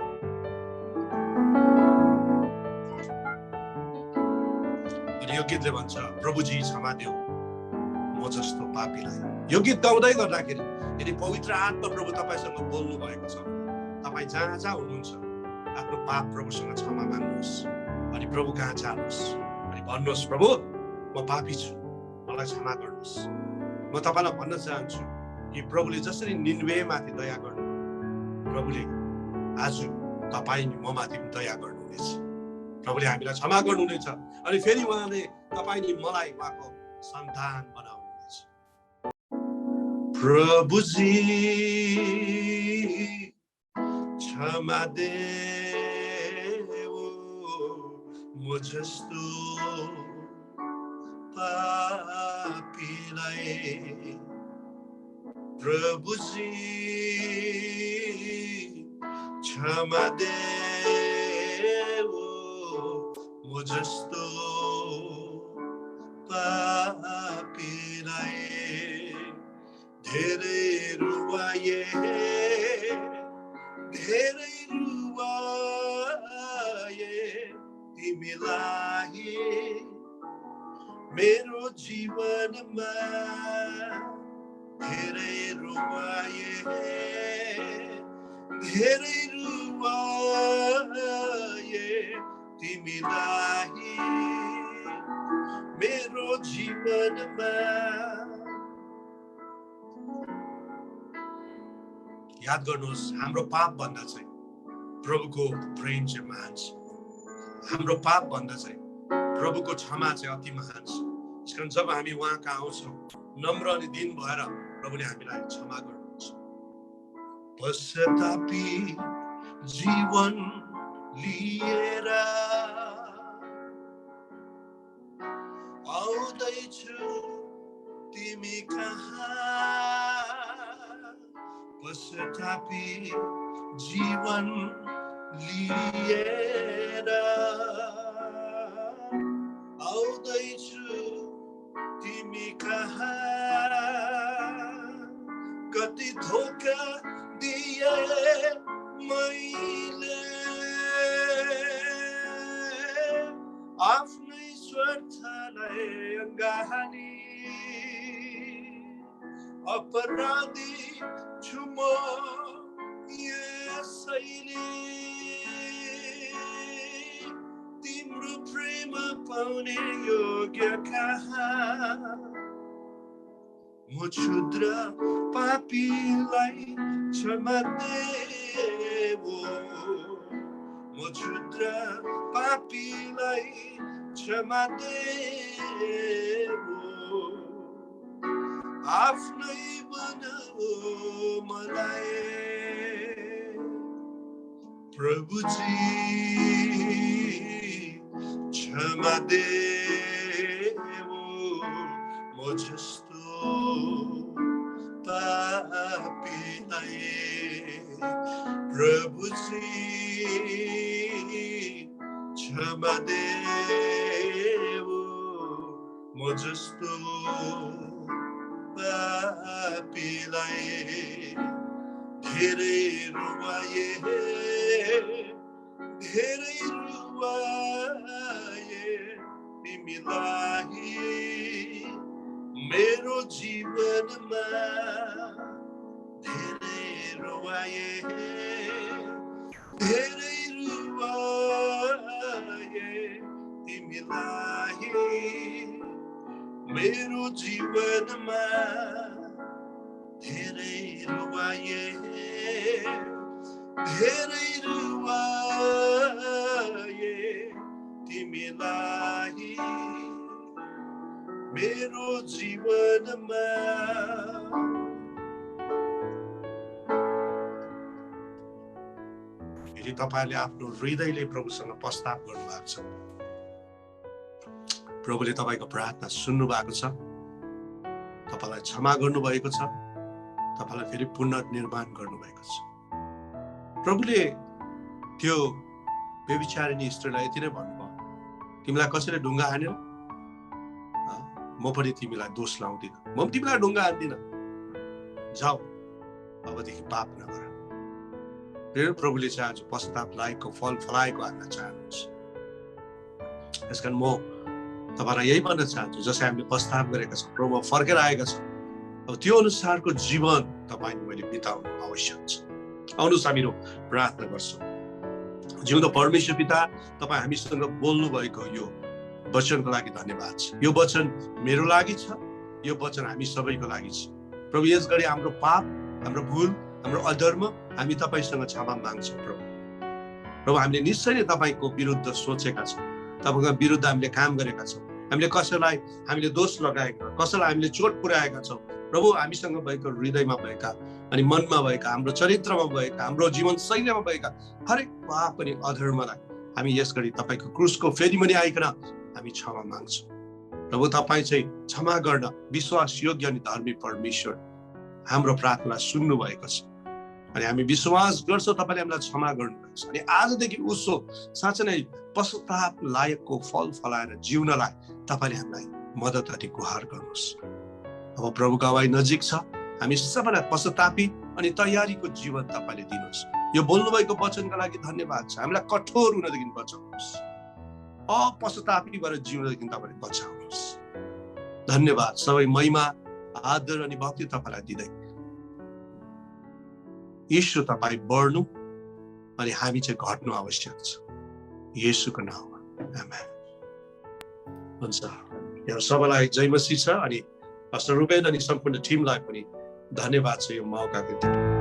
यो गीतले भन्छ, प्रभुजी क्षमा देऊ म जस्तो पापीलाई। यो गीत गाउँदै गर्दाखेरि यदि पवित्र आत्मा प्रभु तपाईँसँग बोल्नु भएको छ, तपाईँ जहाँ जहाँ हुनुहुन्छ आफ्नो पाप प्रभुसँग क्षमा माग्नुहोस् अनि प्रभु कहाँ जानुहोस् अनि भन्नुहोस्, प्रभु म पापी छु, मलाई क्षमा गर्नुहोस्। म तपाईँलाई भन्न चाहन्छु, कि प्रभुले जसरी निन्वेमाथि दया गर्नु, प्रभुले आज तपाईँ नि ममाथि पनि दया गर्नुहुनेछ। प्रभुले हामीलाई क्षमा गर्नुहुनेछ अनि फेरि उहाँले तपाईँ नि मलाई उहाँको सन्तान बनाउनुहुनेछ। प्रभुजी क्षमा देऊ म जस्तो पापीलाई। प्रभुजी क्षमा देऊ म जस्तो पापीलाई। धेरै रुवाए तिमीलाई मेरो जीवनमा। धेरै रुवाए तिमीलाई मेरो जीवनमा। याद गर्नुहोस्, हाम्रो पाप भन्दा चाहिँ प्रभुको प्रेम चाहिँ महान छ। हाम्रो पाप भन्दा चाहिँ प्रभुको क्षमा चाहिँ अति महान छ। त्यसकारण जब हामी उहाँ कहाँ आउँछौँ नम्र अनि दिन भएर प्रभुले हामीलाई क्षमा गर्नुहुन्छ। पश्चातापी जीवन लिएर आउँदैछु तिमी कहाँ। पश्चातापी जीवन लिएर आउँदैछु तिमी कहाँ। कति धोका दिए मैले, आफ्नै स्वार्थलाई अङ्गाली। अपराधी छु म यसैले, तिम्रो प्रेम पाउने योग्य कहाँ। म क्षुद्र पापीलाई क्षमा देऊ, म क्षुद्र पापीलाई क्षमा देऊ। आफ्नै बनाऊ मलाई। प्रभुजी क्षमा देऊ म जस्तो पापीलाई। प्रभुजी क्षमा देऊ म जस्तो पापीलाई। धेरै रुवाए तिमीलाई मेरो जीवनमा। धेरै रुवाए तिमीलाई मेरो जीवनमा। धेरै रुवाए तिमीलाई मेरो जीवनमा। यदि तपाईले आफ्नो हृदयले प्रभुसँग प्रस्ताव गर्नुभएको छ, प्रभुले तपाईको प्रार्थना सुन्नु भएको छ, तपाईलाई क्षमा गर्नुभएको छ, तपाईलाई फेरि पुनर्निर्माण गर्नुभएको छ। प्रभुले त्यो व्यभिचारिणी स्त्रीलाई यति नै भन्नुभयो, तिमीलाई कसैले ढुङ्गा हानेर म पनि तिमीलाई दोष लाउँदिन, म पनि तिमीलाई ढुङ्गा हान्दिन, जाऊ अबदेखि पाप नगर। फेरि प्रभुले चाहिँ आज पश्चाताप लागेको फल फलाएको हान्न चाहनुहुन्छ। यसकारण म तपाईलाई यही भन्न चाहन्छु, जसै हामीले प्रस्ताव गरेका छौँ, प्रभुमा फर्केर आएका छौँ, अब त्यो अनुसारको जीवन तपाईँ मैले बिताउनु आवश्यक छ। आउनुहोस् हामीहरू प्रार्थना गर्छौँ। जिउँदो परमेश्वर पिता, तपाईँ हामीसँग बोल्नु भएको यो वचनको लागि धन्यवाद छ। यो वचन मेरो लागि छ, यो वचन हामी सबैको लागि छ। प्रभु यस गरी हाम्रो पाप, हाम्रो भुल, हाम्रो अधर्म हामी तपाईसँग क्षमा माग्छौँ प्रभु। प्रभु हामीले निश्चय नै तपाईको विरुद्ध सोचेका छौँ, तपाईको विरुद्ध हामीले काम गरेका छौँ, हामीले कसैलाई हामीले दोष लगाएका, कसैलाई हामीले चोट पुर्याएका छौँ प्रभु। हामीसँग भएका हृदयमा भएका अनि मनमा भएका, हाम्रो चरित्रमा भएका, हाम्रो जीवन शैलीमा भएका हरेक पाप अनि अधर्मलाई हामी यस गरी तपाईको क्रुसको फेरिमुनि आइकन हामी क्षमा माग्छौँ प्रभु। तपाईँ चाहिँ क्षमा गर्न विश्वास योग्य अनि धर्मी परमेश्वर, हाम्रो प्रार्थना सुन्नु भएको छ अनि हामी विश्वास गर्छौँ तपाईँले हामीलाई क्षमा गर्नुभएको छ। अनि आजदेखि उसो साँच्चै नै पश्चाताप लायकको फल फलाएर जिउनलाई तपाईँले हामीलाई मद्दत अनि गुहार गर्नुहोस्। अब प्रभुको अवाई नजिक छ, हामी सबैलाई पश्चातापी अनि तयारीको जीवन तपाईँले दिनुहोस्। यो बोल्नुभएको वचनका लागि धन्यवाद छ। हामीलाई कठोर हुनदेखि बचाउनुहोस्, अपश्चातापी भएर जिउनदेखि तपाईँले बचाउनुहोस्। धन्यवाद। सबै महिमा, आदर अनि भक्ति तपाईँलाई दिँदै यीशु तपाईँ बढ्नु अनि हामी चाहिँ घट्नु आवश्यक छ, येशूको नाममा आमेन। हुन्छ, यहाँ सबैलाई जय मसीह छ अनि पास्टर रुबेन अनि सम्पूर्ण टिमलाई पनि धन्यवाद छ यो मौकाको लागि।